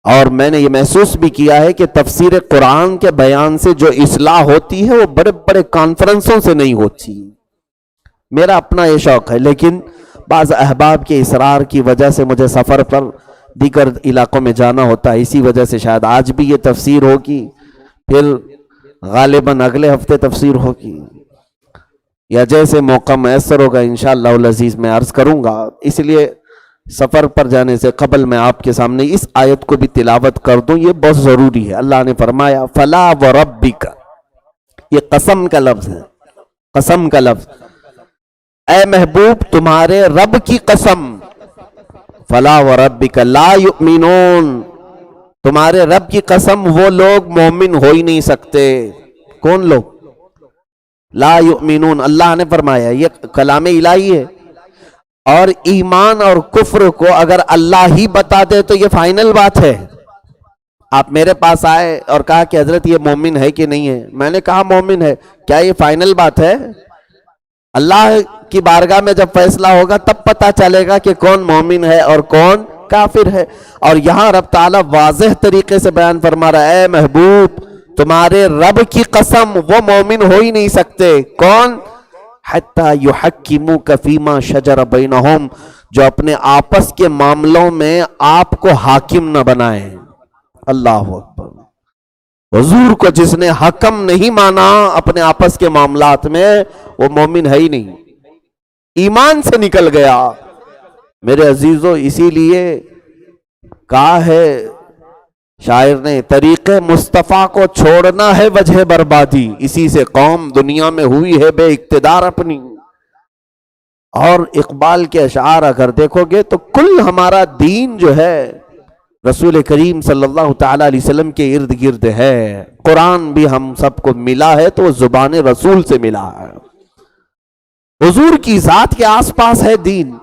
اور میں نے یہ محسوس بھی کیا ہے کہ تفسیر قرآن کے بیان سے جو اصلاح ہوتی ہے وہ بڑے بڑے کانفرنسوں سے نہیں ہوتی۔ میرا اپنا یہ شوق ہے، لیکن بعض احباب کے اصرار کی وجہ سے مجھے سفر پر دیگر علاقوں میں جانا ہوتا ہے، اسی وجہ سے شاید آج بھی یہ تفسیر ہوگی، پھر غالباً اگلے ہفتے تفسیر ہوگی، یا جیسے موقع میسر ہوگا انشاءاللہ العزیز میں عرض کروں گا۔ اس لیے سفر پر جانے سے قبل میں آپ کے سامنے اس آیت کو بھی تلاوت کر دوں، یہ بہت ضروری ہے۔ اللہ نے فرمایا فَلَا وَرَبِّكَ، یہ قسم کا لفظ ہے، قسم کا لفظ، اے محبوب تمہارے رب کی قسم، فَلَا وَرَبِّكَ لَا يُؤْمِنُونَ، تمہارے رب کی قسم وہ لوگ مومن ہو ہی نہیں سکتے۔ کون لوگ؟ لا یؤمنون، اللہ نے فرمایا، یہ کلام الہی ہے، اور ایمان اور کفر کو اگر اللہ ہی بتا دے تو یہ فائنل بات ہے۔ آپ میرے پاس آئے اور کہا کہ حضرت یہ مومن ہے کہ نہیں ہے، میں نے کہا مومن ہے، کیا یہ فائنل بات ہے؟ اللہ کی بارگاہ میں جب فیصلہ ہوگا تب پتہ چلے گا کہ کون مومن ہے اور کون کافر ہے۔ اور یہاں رب تعالیٰ واضح طریقے سے بیان فرما رہا ہے، اے محبوب تمہارے رب کی قسم وہ مومن ہو ہی نہیں سکتے۔ کون؟ حتی یحکموک فیما شجر بینہم، جو اپنے آپس کے معاملوں میں آپ کو حاکم نہ بنائیں۔ اللہ اکبر، حضور کو جس نے حکم نہیں مانا اپنے آپس کے معاملات میں، وہ مومن ہے ہی نہیں، ایمان سے نکل گیا۔ میرے عزیزو، اسی لیے کہا ہے شاعر نے، طریق مصطفیٰ کو چھوڑنا ہے وجہ بربادی، اسی سے قوم دنیا میں ہوئی ہے بے اقتدار اپنی۔ اور اقبال کے اشعار اگر دیکھو گے تو کل ہمارا دین جو ہے رسول کریم صلی اللہ تعالیٰ علیہ وسلم کے ارد گرد ہے۔ قرآن بھی ہم سب کو ملا ہے تو وہ زبان رسول سے ملا ہے، حضور کی ذات کے آس پاس ہے دین،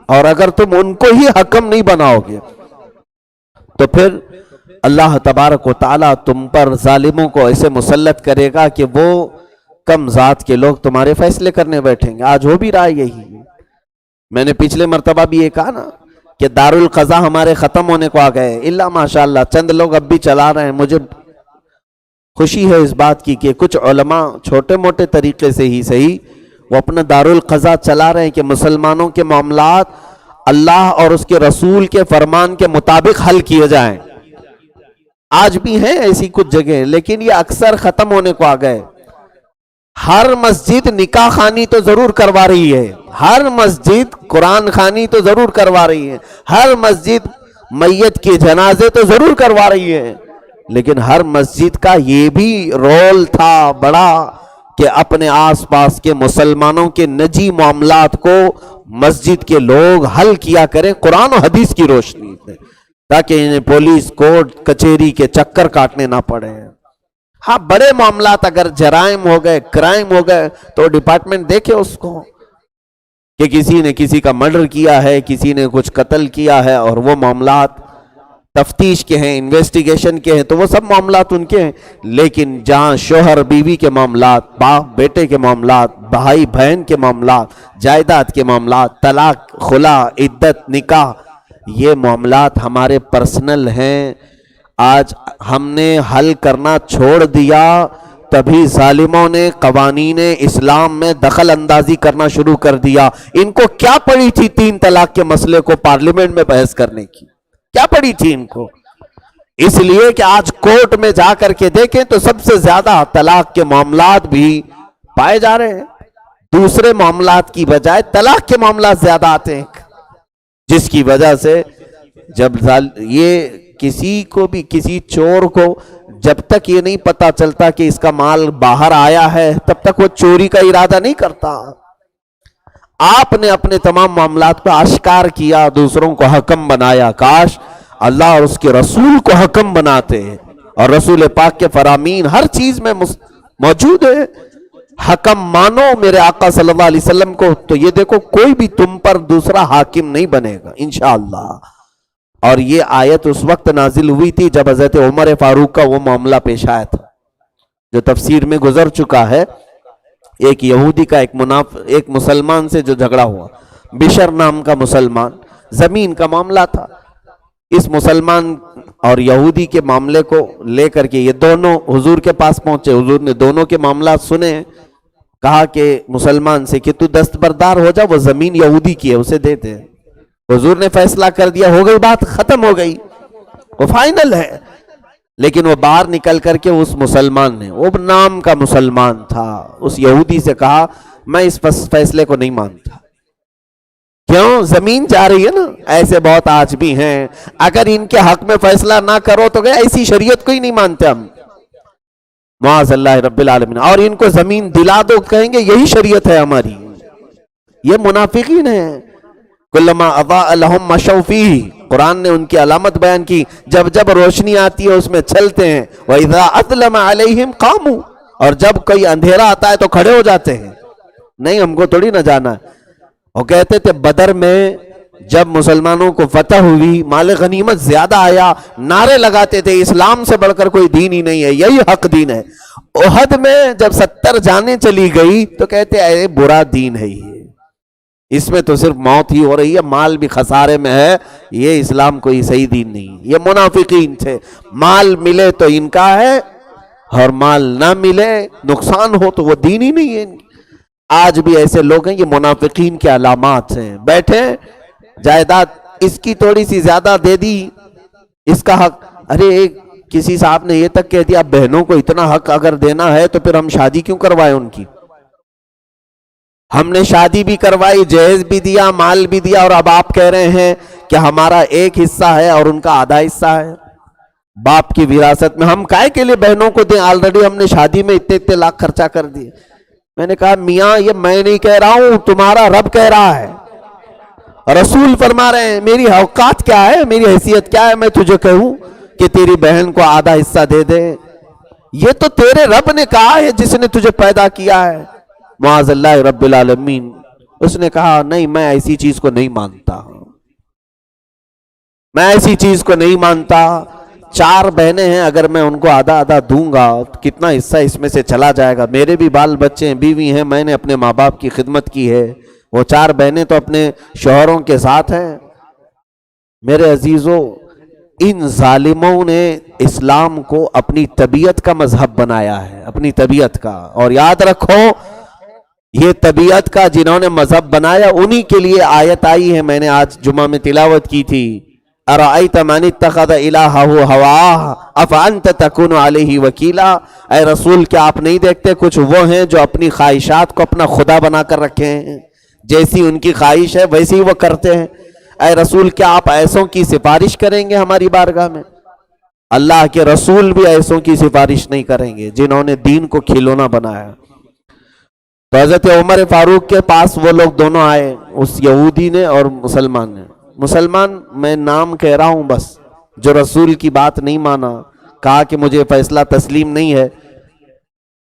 اور اگر تم ان کو ہی حکم نہیں بناؤ گے تو پھر اللہ تبارک و تعالیٰ تم پر ظالموں کو ایسے مسلط کرے گا کہ وہ کم ذات کے لوگ تمہارے فیصلے کرنے بیٹھیں گے۔ آج ہو بھی رہا ہے یہی۔ میں نے پچھلے مرتبہ بھی یہ کہا نا کہ دارالقضا ہمارے ختم ہونے کو آ گئے، اللہ ماشاءاللہ چند لوگ اب بھی چلا رہے ہیں۔ مجھے خوشی ہے اس بات کی کہ کچھ علماء چھوٹے موٹے طریقے سے ہی صحیح وہ اپنا دارالقضا چلا رہے ہیں کہ مسلمانوں کے معاملات اللہ اور اس کے رسول کے فرمان کے مطابق حل کیے جائیں۔ آج بھی ہیں ایسی کچھ جگہ، لیکن یہ اکثر ختم ہونے کو آ گئے۔ ہر مسجد نکاح خوانی تو ضرور کروا رہی ہے، ہر مسجد قرآن خوانی تو ضرور کروا رہی ہے، ہر مسجد میت کے جنازے تو ضرور کروا رہی ہے، لیکن ہر مسجد کا یہ بھی رول تھا بڑا کہ اپنے آس پاس کے مسلمانوں کے نجی معاملات کو مسجد کے لوگ حل کیا کریں قرآن و حدیث کی روشنی میں، تاکہ انہیں پولیس کورٹ کچہری کے چکر کاٹنے نہ پڑے۔ ہاں بڑے معاملات اگر جرائم ہو گئے، کرائم ہو گئے، تو ڈپارٹمنٹ دیکھے اس کو کہ کسی نے کسی کا مرڈر کیا ہے، کسی نے کچھ قتل کیا ہے، اور وہ معاملات تفتیش کے ہیں، انویسٹیگیشن کے ہیں، تو وہ سب معاملات ان کے ہیں۔ لیکن جہاں شوہر بیوی کے معاملات، باپ بیٹے کے معاملات، بھائی بہن کے معاملات، جائیداد کے معاملات، طلاق، خلا، عدت، نکاح، یہ معاملات ہمارے پرسنل ہیں، آج ہم نے حل کرنا چھوڑ دیا، تبھی ظالموں نے قوانین اسلام میں دخل اندازی کرنا شروع کر دیا۔ ان کو کیا پڑی تھی 3 طلاق کے مسئلے کو پارلیمنٹ میں بحث کرنے کی؟ کیا پڑی تھی ان کو؟ اس لیے کہ آج کورٹ میں جا کر کے دیکھیں تو سب سے زیادہ طلاق کے معاملات بھی پائے جا رہے ہیں، دوسرے معاملات کی بجائے طلاق کے معاملات زیادہ آتے ہیں، جس کی وجہ سے جب یہ کسی کو بھی، کسی چور کو جب تک یہ نہیں پتا چلتا کہ اس کا مال باہر آیا ہے، تب تک وہ چوری کا ارادہ نہیں کرتا۔ آپ نے اپنے تمام معاملات کو آشکار کیا، دوسروں کو حکم بنایا، کاش اللہ اور اس کے رسول کو حکم بناتے ہیں، اور رسول پاک کے فرامین ہر چیز میں موجود ہے۔ حکم مانو میرے آقا صلی اللہ علیہ وسلم کو، تو یہ دیکھو کوئی بھی تم پر دوسرا حاکم نہیں بنے گا انشاءاللہ۔ اور یہ آیت اس وقت نازل ہوئی تھی جب حضرت عمر فاروق کا وہ معاملہ پیش آیا تھا جو تفسیر میں گزر چکا ہے، ایک یہودی کا ایک مسلمان سے جو جھگڑا ہوا، بشر نام کا مسلمان، زمین کا معاملہ تھا۔ اس مسلمان اور یہودی کے معاملے کو لے کر کے یہ دونوں حضور کے پاس پہنچے، حضور نے دونوں کے معاملات سنے، کہا کہ مسلمان سے کہ تو دستبردار ہو جا، وہ زمین یہودی کی ہے اسے دے دے۔ حضور نے فیصلہ کر دیا، ہو گئی بات، ختم ہو گئی، وہ فائنل ہے۔ لیکن وہ باہر نکل کر کے اس مسلمان نے، وہ نام کا مسلمان تھا، اس یہودی سے کہا میں اس فیصلے کو نہیں مانتا۔ کیوں؟ زمین جا رہی ہے نا، ایسے بہت آج بھی ہیں، اگر ان کے حق میں فیصلہ نہ کرو تو ایسی شریعت کو ہی نہیں مانتے ہم، معاذ اللہ رب العالمین، اور ان کو زمین دلا دو کہیں گے یہی شریعت ہے ہماری۔ یہ منافقین ہیں۔ کلما اضاء لهم مشوا فیہ، قرآن نے ان کی علامت بیان کی، جب جب روشنی آتی ہے اس میں چلتے ہیں، وَإِذَا أَظْلَمَ عَلَيْهِمْ قَامُوا، اور جب کوئی اندھیرا آتا ہے تو کھڑے ہو جاتے ہیں، نہیں ہم کو تھوڑی نہ جانا ہے۔ وہ کہتے تھے بدر میں جب مسلمانوں کو فتح ہوئی، مال غنیمت زیادہ آیا، نعرے لگاتے تھے اسلام سے بڑھ کر کوئی دین ہی نہیں ہے، یہی حق دین ہے۔ احد میں جب 70 جانیں چلی گئی تو کہتے اے برا دین ہے یہ، اس میں تو صرف موت ہی ہو رہی ہے، مال بھی خسارے میں ہے، یہ اسلام کوئی صحیح دین نہیں۔ یہ منافقین تھے، مال ملے تو ان کا ہے، اور مال نہ ملے نقصان ہو تو وہ دین ہی نہیں ہے۔ آج بھی ایسے لوگ ہیں، یہ منافقین کے علامات ہیں، بیٹھے جائیداد اس کی تھوڑی سی زیادہ دے دی، اس کا حق، ارے کسی صاحب نے یہ تک کہہ دیا بہنوں کو اتنا حق اگر دینا ہے تو پھر ہم شادی کیوں کروائے ان کی؟ ہم نے شادی بھی کروائی، جہیز بھی دیا، مال بھی دیا، اور اب آپ کہہ رہے ہیں کہ ہمارا ایک حصہ ہے اور ان کا آدھا حصہ ہے باپ کی وراثت میں، ہم کائے کے لیے بہنوں کو دیں؟ آلریڈی ہم نے شادی میں اتنے لاکھ خرچہ کر دیے۔ میں نے کہا میاں یہ میں نہیں کہہ رہا ہوں، تمہارا رب کہہ رہا ہے، رسول فرما رہے ہیں، میری اوقات کیا ہے، میری حیثیت کیا ہے میں تجھے کہوں کہ تیری بہن کو آدھا حصہ دے دے؟ یہ تو تیرے رب نے کہا ہے جس نے تجھے پیدا کیا ہے، معاذ اللہ رب العالمین۔ اس نے کہا نہیں میں ایسی چیز کو نہیں مانتا، میں ایسی چیز کو نہیں مانتا۔ 4 بہنیں ہیں، اگر میں ان کو آدھا آدھا دوں گا تو کتنا حصہ اس میں سے چلا جائے گا؟ میرے بھی بال بچے ہیں، بیوی ہیں، میں نے اپنے ماں باپ کی خدمت کی ہے، وہ 4 بہنیں تو اپنے شوہروں کے ساتھ ہیں۔ میرے عزیزوں، ان ظالموں نے اسلام کو اپنی طبیعت کا مذہب بنایا ہے، اپنی طبیعت کا، اور یاد رکھو یہ طبیعت کا جنہوں نے مذہب بنایا انہی کے لیے آیت آئی ہے، میں نے آج جمعہ میں تلاوت کی تھی، ارأیت من اتخذ الہہ ہواہ افانت تکون علیہ وکیلا۔ اے رسول کیا آپ نہیں دیکھتے کچھ وہ ہیں جو اپنی خواہشات کو اپنا خدا بنا کر رکھے ہیں، جیسی ان کی خواہش ہے ویسی وہ کرتے ہیں۔ اے رسول کیا آپ ایسوں کی سفارش کریں گے ہماری بارگاہ میں؟ اللہ کے رسول بھی ایسوں کی سفارش نہیں کریں گے جنہوں نے دین کو کھلونا بنایا۔ تو حضرت عمر فاروق کے پاس وہ لوگ دونوں آئے، اس یہودی نے اور مسلمان نے۔ مسلمان میں نام کہہ رہا ہوں بس، جو رسول کی بات نہیں مانا، کہا کہ مجھے فیصلہ تسلیم نہیں ہے،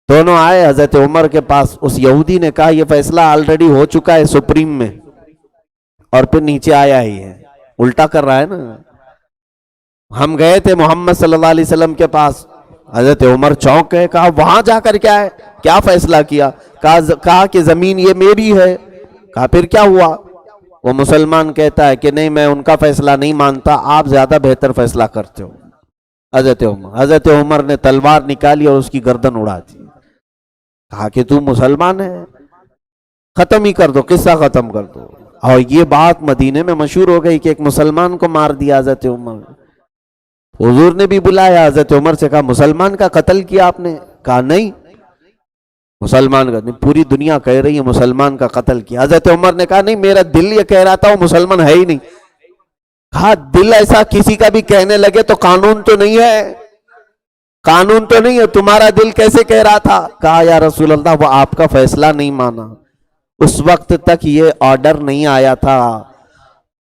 دونوں آئے حضرت عمر کے پاس۔ اس یہودی نے کہا یہ فیصلہ آلریڈی ہو چکا ہے سپریم میں، اور پھر نیچے آیا ہی ہے، الٹا کر رہا ہے نا۔ ہم گئے تھے محمد صلی اللہ علیہ وسلم کے پاس، حضرت عمر چونک گئے، کہا وہاں جا کر کیا ہے، کیا فیصلہ کیا؟ کہا کہ زمین یہ میری ہے۔ کہا پھر کیا ہوا؟ وہ مسلمان کہتا ہے کہ نہیں میں ان کا فیصلہ نہیں مانتا، آپ زیادہ بہتر فیصلہ کرتے ہو۔ حضرت عمر نے تلوار نکالی اور اس کی گردن اڑا دی۔ کہا کہ تو مسلمان ہے، ختم ہی کر دو، قصہ ختم کر دو۔ اور یہ بات مدینے میں مشہور ہو گئی کہ ایک مسلمان کو مار دیا حضرت عمر۔ حضور نے بھی بلایا، حضرت عمر سے کہا مسلمان کا قتل کیا آپ نے؟ کہا نہیں، مسلمان کا نہیں، پوری دنیا کہہ رہی ہے مسلمان کا قتل کیا۔ حضرت عمر نے کہا نہیں، میرا دل یہ کہہ رہا تھا وہ مسلمان ہے ہی نہیں۔ کہا دل ایسا کسی کا بھی کہنے لگے تو قانون تو نہیں ہے، قانون تو نہیں ہے، تمہارا دل کیسے کہہ رہا تھا؟ کہا یا رسول اللہ وہ آپ کا فیصلہ نہیں مانا، اس وقت تک یہ آرڈر نہیں آیا تھا،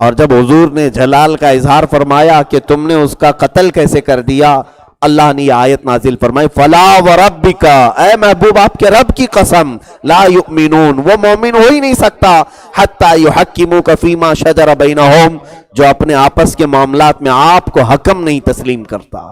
اور جب حضور نے جلال کا اظہار فرمایا کہ تم نے اس کا قتل کیسے کر دیا، اللہ نے یہ آیت نازل فرمائی فلا وربک، اے محبوب آپ کے رب کی قسم، لا یؤمنون، وہ مومن ہو ہی نہیں سکتا حتی یحکموک فیما شجر بینہم، جو اپنے آپس کے معاملات میں آپ کو حکم نہیں تسلیم کرتا۔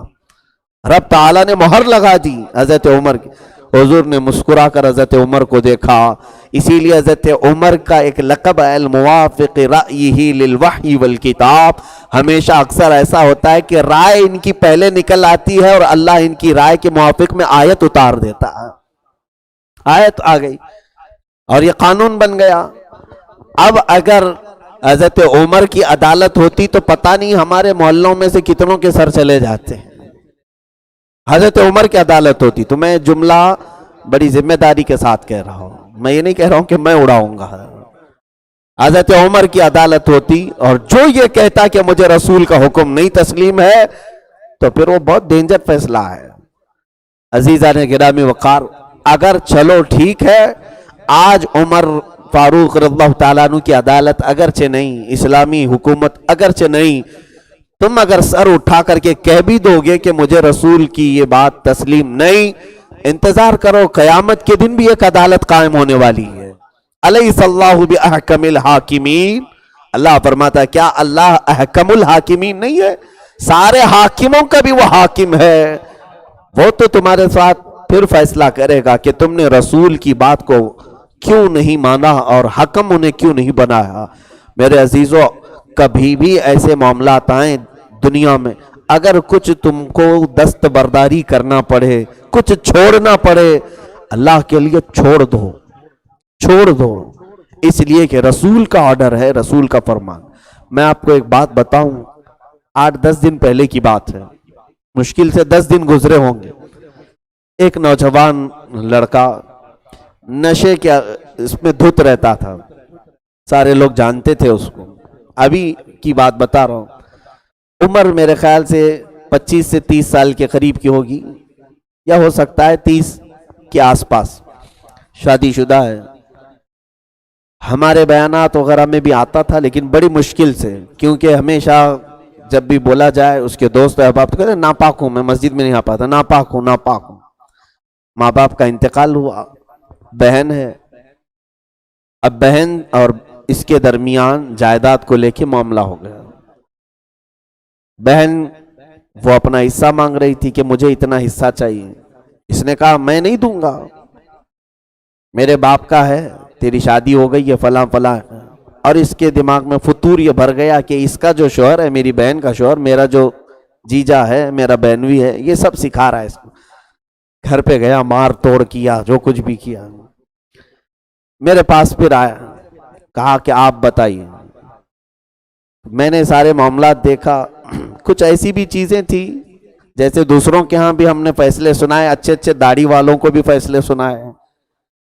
رب تعالیٰ نے مہر لگا دی حضرت عمر کی۔ حضور نے مسکرا کر حضرت عمر کو دیکھا، اسی لیے حضرت عمر کا ایک لقب ہے الموافق رأیہ للوحی والکتاب۔ ہمیشہ اکثر ایسا ہوتا ہے کہ رائے ان کی پہلے نکل آتی ہے اور اللہ ان کی رائے کے موافق میں آیت اتار دیتا ہے۔ آیت آ گئی اور یہ قانون بن گیا۔ اب اگر حضرت عمر کی عدالت ہوتی تو پتہ نہیں ہمارے محلوں میں سے کتنوں کے سر چلے جاتے ہیں۔ حضرت عمر کی عدالت ہوتی تو میں جملہ بڑی ذمہ داری کے ساتھ کہہ رہا ہوں، میں یہ نہیں کہہ رہا ہوں کہ میں اڑاؤں گا، حضرت عمر کی عدالت ہوتی اور جو یہ کہتا کہ مجھے رسول کا حکم نہیں تسلیم ہے تو پھر وہ بہت ڈینجر فیصلہ ہے۔ عزیزان گرامی وقار، اگر چلو ٹھیک ہے آج عمر فاروق رضی اللہ تعالیٰ عنہ کی عدالت اگرچہ نہیں، اسلامی حکومت اگرچہ نہیں، تم اگر سر اٹھا کر کے کہہ بھی دو گے کہ مجھے رسول کی یہ بات تسلیم نہیں، انتظار کرو قیامت کے دن بھی ایک عدالت قائم ہونے والی ہے۔ الیس اللہ باحکم الحاکمین، اللہ فرماتا ہے کیا اللہ احکم الحاکمین نہیں ہے؟ سارے حاکموں کا بھی وہ حاکم ہے، وہ تو تمہارے ساتھ پھر فیصلہ کرے گا کہ تم نے رسول کی بات کو کیوں نہیں مانا اور حکم انہیں کیوں نہیں بنایا۔ میرے عزیزو، کبھی بھی ایسے معاملات آئیں دنیا میں، اگر کچھ تم کو دست برداری کرنا پڑے، کچھ چھوڑنا پڑے، اللہ کے لیے چھوڑ دو، چھوڑ دو، اس لیے کہ رسول کا آرڈر ہے، رسول کا فرمان۔ میں آپ کو ایک بات بتاؤں، 8-10 دن پہلے کی بات ہے، مشکل سے 10 دن گزرے ہوں گے۔ ایک نوجوان لڑکا نشے کے اس میں دھت رہتا تھا، سارے لوگ جانتے تھے اس کو۔ ابھی کی بات بتا رہا ہوں، عمر میرے خیال سے 25 سے 30 سال کے قریب کی ہوگی، یا ہو سکتا ہے 30 کے آس پاس، شادی شدہ ہے۔ ہمارے بیانات وغیرہ میں بھی آتا تھا لیکن بڑی مشکل سے، کیونکہ ہمیشہ جب بھی بولا جائے اس کے دوست احباب تو کہتے ہیں ناپاک ہوں، میں مسجد میں نہیں آ پاتا، ناپاک ہوں ناپاک ہوں۔ ماں باپ کا انتقال ہوا، بہن ہے، اب بہن اور اس کے درمیان جائیداد کو لے کے معاملہ ہو گیا۔ بہن وہ اپنا حصہ مانگ رہی تھی کہ مجھے اتنا حصہ چاہیے، اس نے کہا میں نہیں دوں گا، میرے باپ کا ہے، تیری شادی ہو گئی ہے فلاں فلاں۔ اور اس کے دماغ میں فطور یہ بھر گیا کہ اس کا جو شوہر ہے، میری بہن کا شوہر، میرا جو جیجا ہے، میرا بہنوی ہے، یہ سب سکھا رہا ہے اس کو۔ گھر پہ گیا، مار توڑ کیا، جو کچھ بھی کیا۔ میرے پاس پھر آیا، کہا کہ آپ بتائیے۔ میں نے سارے معاملات دیکھا، کچھ ایسی بھی چیزیں تھی جیسے دوسروں کے ہاں بھی ہم نے فیصلے سنائے، اچھے اچھے داڑھی والوں کو بھی فیصلے سنائے،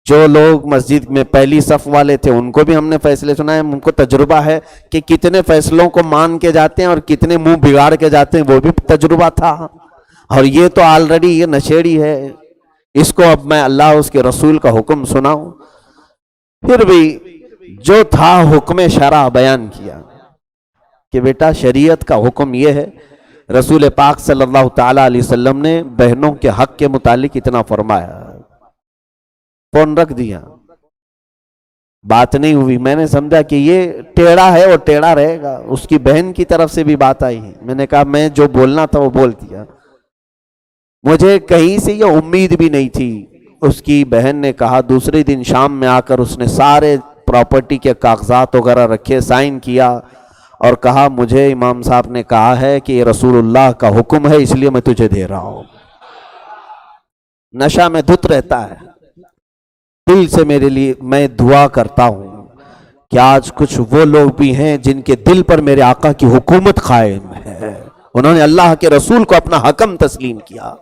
جو لوگ مسجد میں پہلی صف والے تھے ان کو بھی ہم نے فیصلے سنائے، ان کو تجربہ ہے کہ کتنے فیصلوں کو مان کے جاتے ہیں اور کتنے منہ بگاڑ کے جاتے ہیں، وہ بھی تجربہ تھا۔ اور یہ تو آلریڈی یہ نشیڑی ہے، اس کو اب میں اللہ اس کے رسول کا حکم سناؤں؟ پھر بھی جو تھا حکم شرع بیان کیا کہ بیٹا شریعت کا حکم یہ ہے، رسول پاک صلی اللہ تعالی علیہ وسلم نے بہنوں کے حق کے متعلق اتنا فرمایا، فون رکھ دیا، بات نہیں ہوئی۔ میں نے سمجھا کہ یہ ٹیڑھا ہے اور ٹیڑھا رہے گا، اس کی بہن کی طرف سے بھی بات آئی ہے، میں نے کہا میں جو بولنا تھا وہ بول دیا، مجھے کہیں سے یہ امید بھی نہیں تھی۔ اس کی بہن نے کہا، دوسرے دن شام میں آ کر اس نے سارے پراپرٹی کے کاغذات وغیرہ رکھے، سائن کیا اور کہا مجھے امام صاحب نے کہا ہے کہ یہ رسول اللہ کا حکم ہے، اس لیے میں تجھے دے رہا ہوں۔ نشہ میں دھت رہتا ہے، دل سے میرے لیے میں دعا کرتا ہوں کہ آج کچھ وہ لوگ بھی ہیں جن کے دل پر میرے آقا کی حکومت قائم ہے، انہوں نے اللہ کے رسول کو اپنا حکم تسلیم کیا،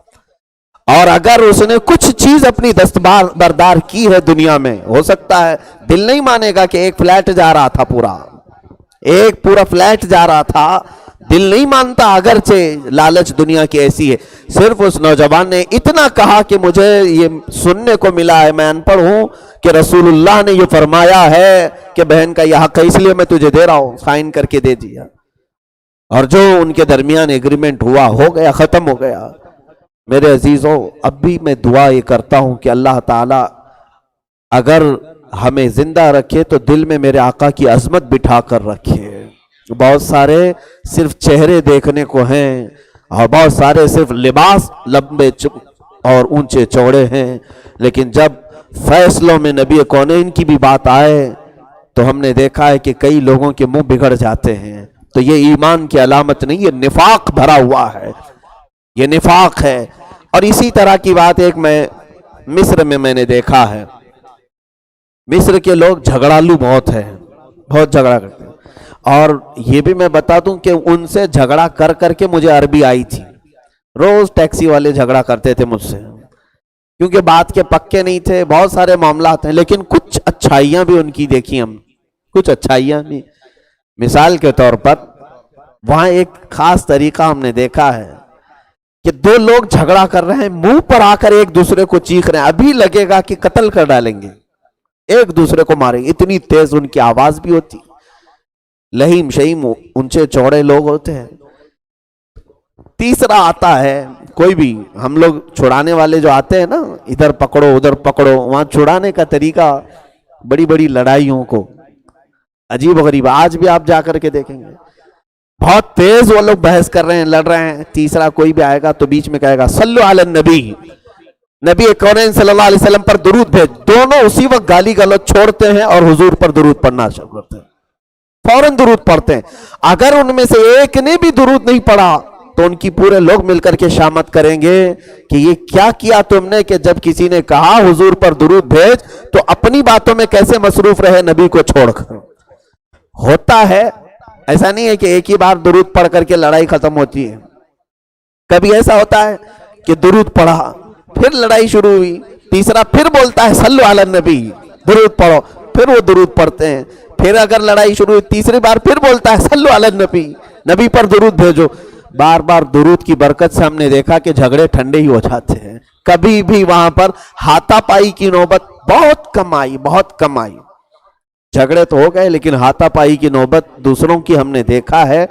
اور اگر اس نے کچھ چیز اپنی دستبردار کی ہے دنیا میں، ہو سکتا ہے دل نہیں مانے گا کہ ایک فلیٹ جا رہا تھا، ایک پورا فلیٹ جا رہا تھا، دل نہیں مانتا، اگرچہ لالچ دنیا کی ایسی ہے۔ صرف اس نوجوان نے اتنا کہا کہ مجھے یہ سننے کو ملا ہے، میں ان پڑھ ہوں، کہ رسول اللہ نے یہ فرمایا ہے کہ بہن کا یہ حق ہے، اس لیے میں تجھے دے رہا ہوں، سائن کر کے دے دیا۔ اور جو ان کے درمیان ایگریمنٹ ہوا، ہو گیا، ختم ہو گیا۔ میرے عزیزوں، اب بھی میں دعا یہ کرتا ہوں کہ اللہ تعالی اگر ہمیں زندہ رکھے تو دل میں میرے آقا کی عظمت بٹھا کر رکھے۔ بہت سارے صرف چہرے دیکھنے کو ہیں، اور بہت سارے صرف لباس لمبے اور اونچے چوڑے ہیں، لیکن جب فیصلوں میں نبی کونین کی بھی بات آئے تو ہم نے دیکھا ہے کہ کئی لوگوں کے منہ بگڑ جاتے ہیں۔ تو یہ ایمان کی علامت نہیں، یہ نفاق بھرا ہوا ہے، یہ نفاق ہے۔ اور اسی طرح کی بات ایک مصر میں نے دیکھا ہے، مصر کے لوگ جھگڑالو بہت ہیں، بہت جھگڑا کرتے ہیں۔ اور یہ بھی میں بتا دوں کہ ان سے جھگڑا کر کر کے مجھے عربی آئی تھی، روز ٹیکسی والے جھگڑا کرتے تھے مجھ سے، کیونکہ بات کے پکے نہیں تھے، بہت سارے معاملات ہیں، لیکن کچھ اچھائیاں بھی ان کی دیکھی ہم، کچھ اچھائیاں بھی۔ مثال کے طور پر وہاں ایک خاص طریقہ ہم نے دیکھا ہے کہ دو لوگ جھگڑا کر رہے ہیں، منہ پر آ کر ایک دوسرے کو چیخ رہے ہیں، ابھی لگے گا کہ قتل کر ڈالیں گے، ایک دوسرے کو ماریں گے، اتنی تیز ان کی آواز بھی ہوتی، لہیم شہیم اونچے چوڑے لوگ ہوتے ہیں۔ تیسرا آتا ہے کوئی بھی، ہم لوگ چھڑانے والے جو آتے ہیں نا، ادھر پکڑو ادھر پکڑو، وہاں چھڑانے کا طریقہ بڑی بڑی لڑائیوں کو عجیب و غریب، آج بھی آپ جا کر کے دیکھیں گے بہت تیز وہ لوگ بحث کر رہے ہیں، لڑ رہے ہیں۔ تیسرا کوئی بھی آئے گا تو بیچ میں کہے گا صلو علی النبی، نبی کونین صلی اللہ علیہ وسلم پر درود بھیج، دونوں اسی وقت گالی گلوچ چھوڑتے ہیں اور حضور پر درود پڑھنا شروع کرتے ہیں، فوراً درود پڑھتے ہیں۔ اگر ان میں سے ایک نے بھی درود نہیں پڑھا تو ان کی پورے لوگ مل کر کے شامت کریں گے کہ یہ کیا کیا تم نے، کہ جب کسی نے کہا حضور پر درود بھیج تو اپنی باتوں میں کیسے مصروف رہے نبی کو چھوڑ کر۔ ہوتا ہے، ایسا نہیں ہے کہ ایک ہی بار درود پڑھ کر کے لڑائی ختم ہوتی ہے، کبھی ایسا ہوتا ہے کہ درود پڑھا پھر لڑائی شروع ہوئی، تیسرا پھر بولتا ہے صلو علی النبی، درود پڑھو، پھر وہ درود پڑھتے ہیں، پھر اگر لڑائی شروع ہوئی تیسری بار پھر بولتا ہے صلو علی النبی، نبی پر درود بھیجو۔ بار بار درود کی برکت سے ہم نے دیکھا کہ جھگڑے ٹھنڈے ہی ہو جاتے ہیں، کبھی بھی وہاں پر ہاتھا پائی کی نوبت بہت کم آئی، بہت کم آئی۔ جھگڑے تو ہو گئے لیکن ہاتھا پائی کی نوبت دوسروں کی ہم نے دیکھا ہے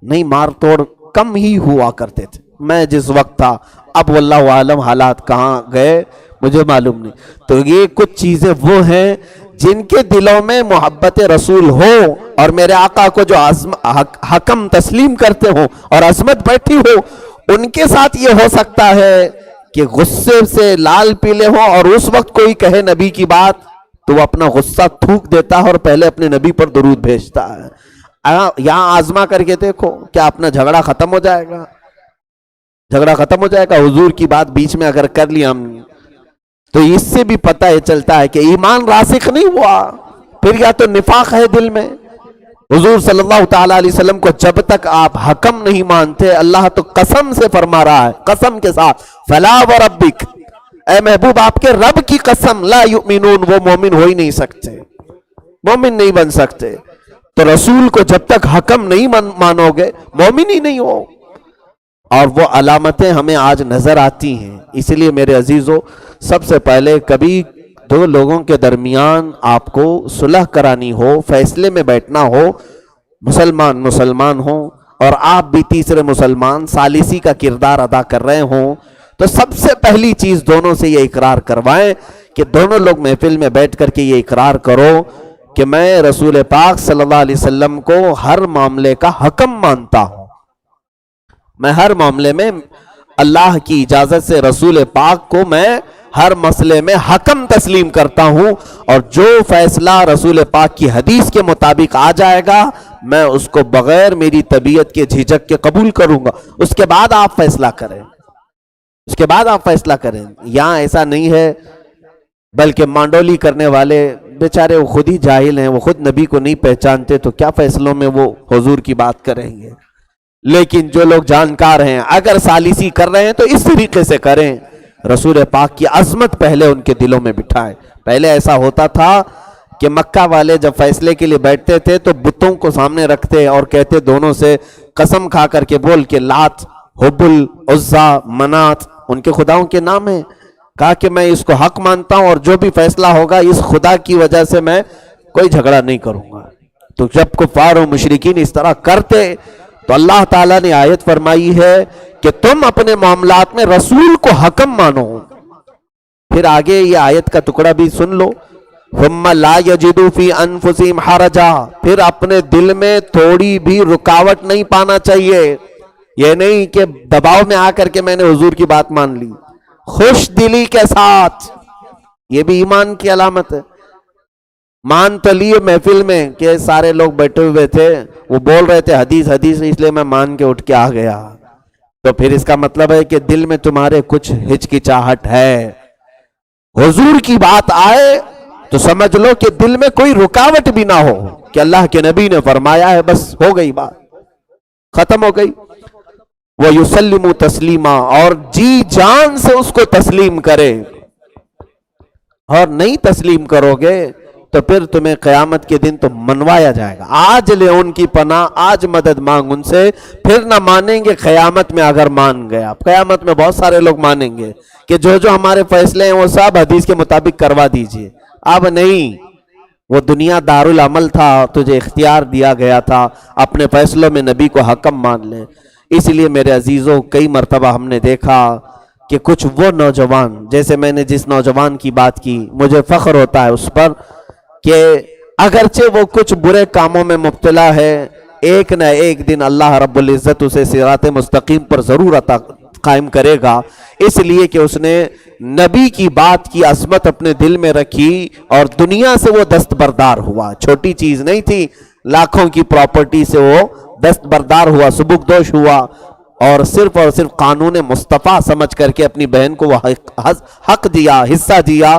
نہیں، مار توڑ کم ہی ہوا کرتے تھے۔ میں جس وقت تھا، اب واللہ عالم حالات کہاں گئے مجھے معلوم نہیں۔ تو یہ کچھ چیزیں وہ ہیں جن کے دلوں میں محبت رسول ہو اور میرے آقا کو جو حکم تسلیم کرتے ہوں اور عظمت بیٹھی ہو، ان کے ساتھ یہ ہو سکتا ہے کہ غصے سے لال پیلے ہوں اور اس وقت کوئی کہے نبی کی بات تو وہ اپنا غصہ تھوک دیتا ہے اور پہلے اپنے نبی پر درود بھیجتا ہے۔ یہاں آزما کر کے دیکھو، کیا اپنا جھگڑا ختم ہو جائے گا؟ جھگڑا ختم ہو جائے گا؟ حضور کی بات بیچ میں اگر کر لی ہم نے تو اس سے بھی پتہ یہ چلتا ہے کہ ایمان راسخ نہیں ہوا، پھر یا تو نفاق ہے دل میں۔ حضور صلی اللہ تعالیٰ علیہ وسلم کو جب تک آپ حکم نہیں مانتے، اللہ تو قسم سے فرما رہا ہے، قسم کے ساتھ، فلا وربک، اے محبوب آپ کے رب کی قسم لا یؤمنون، وہ مومن ہو ہی نہیں سکتے، مومن نہیں بن سکتے۔ تو رسول کو جب تک حکم نہیں مانو گے مومن ہی نہیں ہو۔ اور وہ علامتیں ہمیں آج نظر آتی ہیں۔ اس لیے میرے عزیزو، سب سے پہلے کبھی دو لوگوں کے درمیان آپ کو صلح کرانی ہو، فیصلے میں بیٹھنا ہو، مسلمان ہوں اور آپ بھی تیسرے مسلمان ثالثی کا کردار ادا کر رہے ہوں، تو سب سے پہلی چیز دونوں سے یہ اقرار کروائیں کہ دونوں لوگ محفل میں بیٹھ کر کے یہ اقرار کرو کہ میں رسول پاک صلی اللہ علیہ وسلم کو ہر معاملے کا حکم مانتا ہوں، میں ہر معاملے میں اللہ کی اجازت سے رسول پاک کو میں ہر مسئلے میں حکم تسلیم کرتا ہوں، اور جو فیصلہ رسول پاک کی حدیث کے مطابق آ جائے گا میں اس کو بغیر میری طبیعت کے جھجک کے قبول کروں گا۔ اس کے بعد آپ فیصلہ کریں، اس کے بعد آپ فیصلہ کریں۔ یہاں ایسا نہیں ہے، بلکہ مانڈولی کرنے والے بیچارے وہ خود ہی جاہل ہیں، وہ خود نبی کو نہیں پہچانتے، تو کیا فیصلوں میں وہ حضور کی بات کریں گے۔ لیکن جو لوگ جانکار ہیں اگر ثالثی کر رہے ہیں تو اس طریقے سے کریں، رسول پاک کی عظمت پہلے ان کے دلوں میں بٹھائیں۔ پہلے ایسا ہوتا تھا کہ مکہ والے جب فیصلے کے لیے بیٹھتے تھے تو بتوں کو سامنے رکھتے اور کہتے دونوں سے قسم کھا کر کے بول کہ لات، حبل، عزا، منات ان کے خداؤں کے نام ہیں، کہا کہ میں اس کو حق مانتا ہوں اور جو بھی فیصلہ ہوگا اس خدا کی وجہ سے میں کوئی جھگڑا نہیں کروں گا۔ تو جب کفار و مشرکین اس طرح کرتے تو اللہ تعالیٰ نے آیت فرمائی ہے کہ تم اپنے معاملات میں رسول کو حکم مانو۔ پھر آگے یہ آیت کا ٹکڑا بھی سن لو، ثم لا یجدوا فی انفسہم حرجا، پھر اپنے دل میں تھوڑی بھی رکاوٹ نہیں پانا چاہیے۔ یہ نہیں کہ دباؤ میں آ کر کے میں نے حضور کی بات مان لی، خوش دلی کے ساتھ، یہ بھی ایمان کی علامت ہے۔ مان تو لیے محفل میں کہ سارے لوگ بیٹھے ہوئے تھے، وہ بول رہے تھے حدیث حدیث، اس لیے میں مان کے اٹھ کے آ گیا، تو پھر اس کا مطلب ہے کہ دل میں تمہارے کچھ ہچکچاہٹ ہے۔ حضور کی بات آئے تو سمجھ لو کہ دل میں کوئی رکاوٹ بھی نہ ہو کہ اللہ کے نبی نے فرمایا ہے، بس ہو گئی بات، ختم ہو گئی۔ وَيُسَلِّمُ تَسْلِيمًا، اور جی جان سے اس کو تسلیم کرے، اور نہیں تسلیم کرو گے تو پھر تمہیں قیامت کے دن تو منوایا جائے گا۔ آج لے ان کی پناہ، آج مدد مانگ ان سے، پھر نہ مانیں گے قیامت میں اگر مان گئے۔ اب قیامت میں بہت سارے لوگ مانیں گے کہ جو جو ہمارے فیصلے ہیں وہ سب حدیث کے مطابق کروا دیجئے۔ اب نہیں، وہ دنیا دارالعمل تھا، تجھے اختیار دیا گیا تھا، اپنے فیصلوں میں نبی کو حکم مان لیں۔ اس لیے میرے عزیزوں، کئی مرتبہ ہم نے دیکھا کہ کچھ وہ نوجوان، جیسے میں نے جس نوجوان کی بات کی مجھے فخر ہوتا ہے اس پر، کہ اگرچہ وہ کچھ برے کاموں میں مبتلا ہے، ایک نہ ایک دن اللہ رب العزت اسے صراط مستقیم پر ضرور قائم کرے گا، اس لیے کہ اس نے نبی کی بات کی عظمت اپنے دل میں رکھی اور دنیا سے وہ دستبردار ہوا۔ چھوٹی چیز نہیں تھی، لاکھوں کی پراپرٹی سے وہ دستبردار ہوا، سبکدوش ہوا، اور صرف قانون مصطفیٰ سمجھ کر کے اپنی بہن کو وہ حق دیا، حصہ دیا۔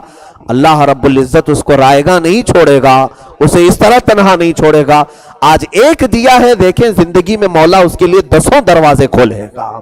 اللہ رب العزت اس کو رائے گا نہیں چھوڑے گا، اسے اس طرح تنہا نہیں چھوڑے گا۔ آج ایک دیا ہے، دیکھیں زندگی میں مولا اس کے لیے 10 دروازے کھولے گا۔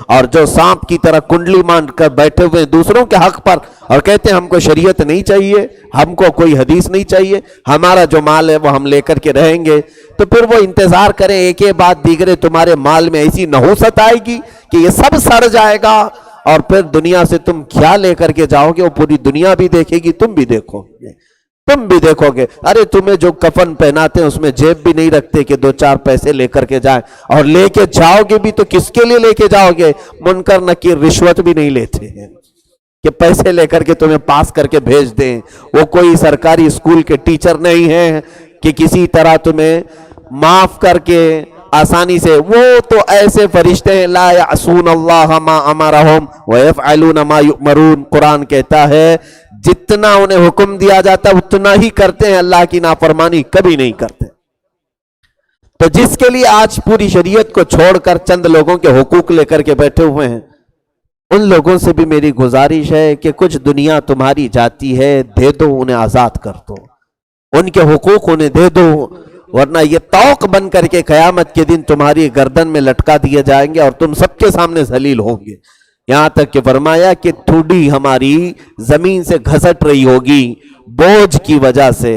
اور جو سانپ کی طرح کنڈلی مان کر بیٹھے ہوئے دوسروں کے حق پر اور کہتے ہیں ہم کو شریعت نہیں چاہیے، ہم کو کوئی حدیث نہیں چاہیے، ہمارا جو مال ہے وہ ہم لے کر کے رہیں گے، تو پھر وہ انتظار کریں ایک ایک بعد دیگرے تمہارے مال میں ایسی نحوست آئے گی کہ یہ سب سڑ جائے گا، اور پھر دنیا سے تم کیا لے کر کے جاؤ گے وہ پوری دنیا بھی دیکھے گی، تم بھی دیکھو گے۔ ارے تمہیں جو کفن پہناتے ہیں اس میں جیب بھی نہیں رکھتے کہ 2-4 پیسے لے کر کے جائیں، اور لے کے جاؤ گے بھی تو کس کے لیے لے کے جاؤ گے؟ منکر نکیر رشوت بھی نہیں لیتے ہیں کہ پیسے لے کر کے تمہیں پاس کر کے بھیج دیں۔ وہ کوئی سرکاری اسکول کے ٹیچر نہیں ہیں کہ کسی طرح تمہیں معاف کر کے آسانی سے، وہ تو ایسے فرشتے ہیں لا یعصون اللہ ما امرہم ویفعلون ما یؤمرون۔ قرآن کہتا ہے جتنا انہیں حکم دیا جاتا ہے اتنا ہی کرتے ہیں، اللہ کی نافرمانی کبھی نہیں کرتے۔ تو جس کے لیے آج پوری شریعت کو چھوڑ کر چند لوگوں کے حقوق لے کر کے بیٹھے ہوئے ہیں، ان لوگوں سے بھی میری گزارش ہے کہ کچھ دنیا تمہاری جاتی ہے، دے دو، انہیں آزاد کر دو، ان کے حقوق انہیں دے دو، ورنہ یہ توق بن کر کے قیامت کے دن تمہاری گردن میں لٹکا دیے جائیں گے اور تم سب کے سامنے ذلیل ہوں گے۔ یہاں تک کہ فرمایا کہ ٹھوڈی ہماری زمین سے گھسٹ رہی ہوگی بوجھ کی وجہ سے،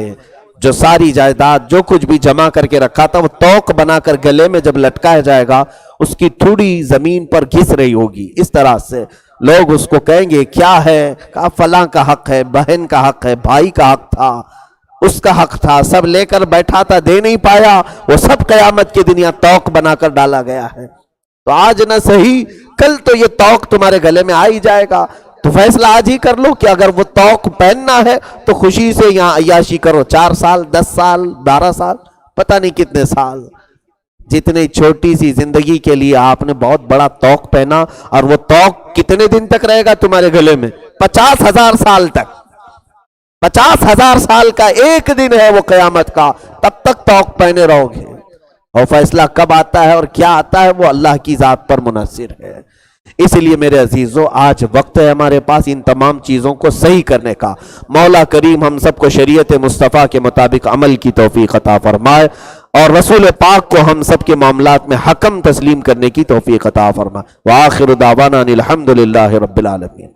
جو ساری جائیداد جو کچھ بھی جمع کر کے رکھا تھا وہ توق بنا کر گلے میں جب لٹکایا جائے گا اس کی تھوڑی زمین پر گھس رہی ہوگی۔ اس طرح سے لوگ اس کو کہیں گے کیا ہے، کہا فلاں کا حق ہے، بہن کا حق ہے، بھائی کا حق تھا، اس کا حق تھا، سب لے کر بیٹھا تھا، دے نہیں پایا، وہ سب قیامت کے دن یہاں توق بنا کر ڈالا گیا ہے۔ تو آج نہ صحیح کل تو یہ توق تمہارے گلے میں آ ہی جائے گا، تو فیصلہ آج ہی کر لو کہ اگر وہ توق پہننا ہے تو خوشی سے یہاں عیاشی کرو، 4 سال 10 سال 12 سال پتہ نہیں کتنے سال، جتنی چھوٹی سی زندگی کے لیے آپ نے بہت بڑا توق پہنا، اور وہ توق کتنے دن تک رہے گا تمہارے گلے میں؟ 50,000 سال تک، 50,000 سال کا ایک دن ہے وہ قیامت کا، تب تک توق پہنے رہو گے، اور فیصلہ کب آتا ہے اور کیا آتا ہے وہ اللہ کی ذات پر منحصر ہے۔ اس لیے میرے عزیزو آج وقت ہے ہمارے پاس ان تمام چیزوں کو صحیح کرنے کا۔ مولا کریم ہم سب کو شریعت مصطفیٰ کے مطابق عمل کی توفیق عطا فرمائے، اور رسول پاک کو ہم سب کے معاملات میں حکم تسلیم کرنے کی توفیق عطا فرمائے۔ وآخر دعوانا الحمدللہ رب العالمین۔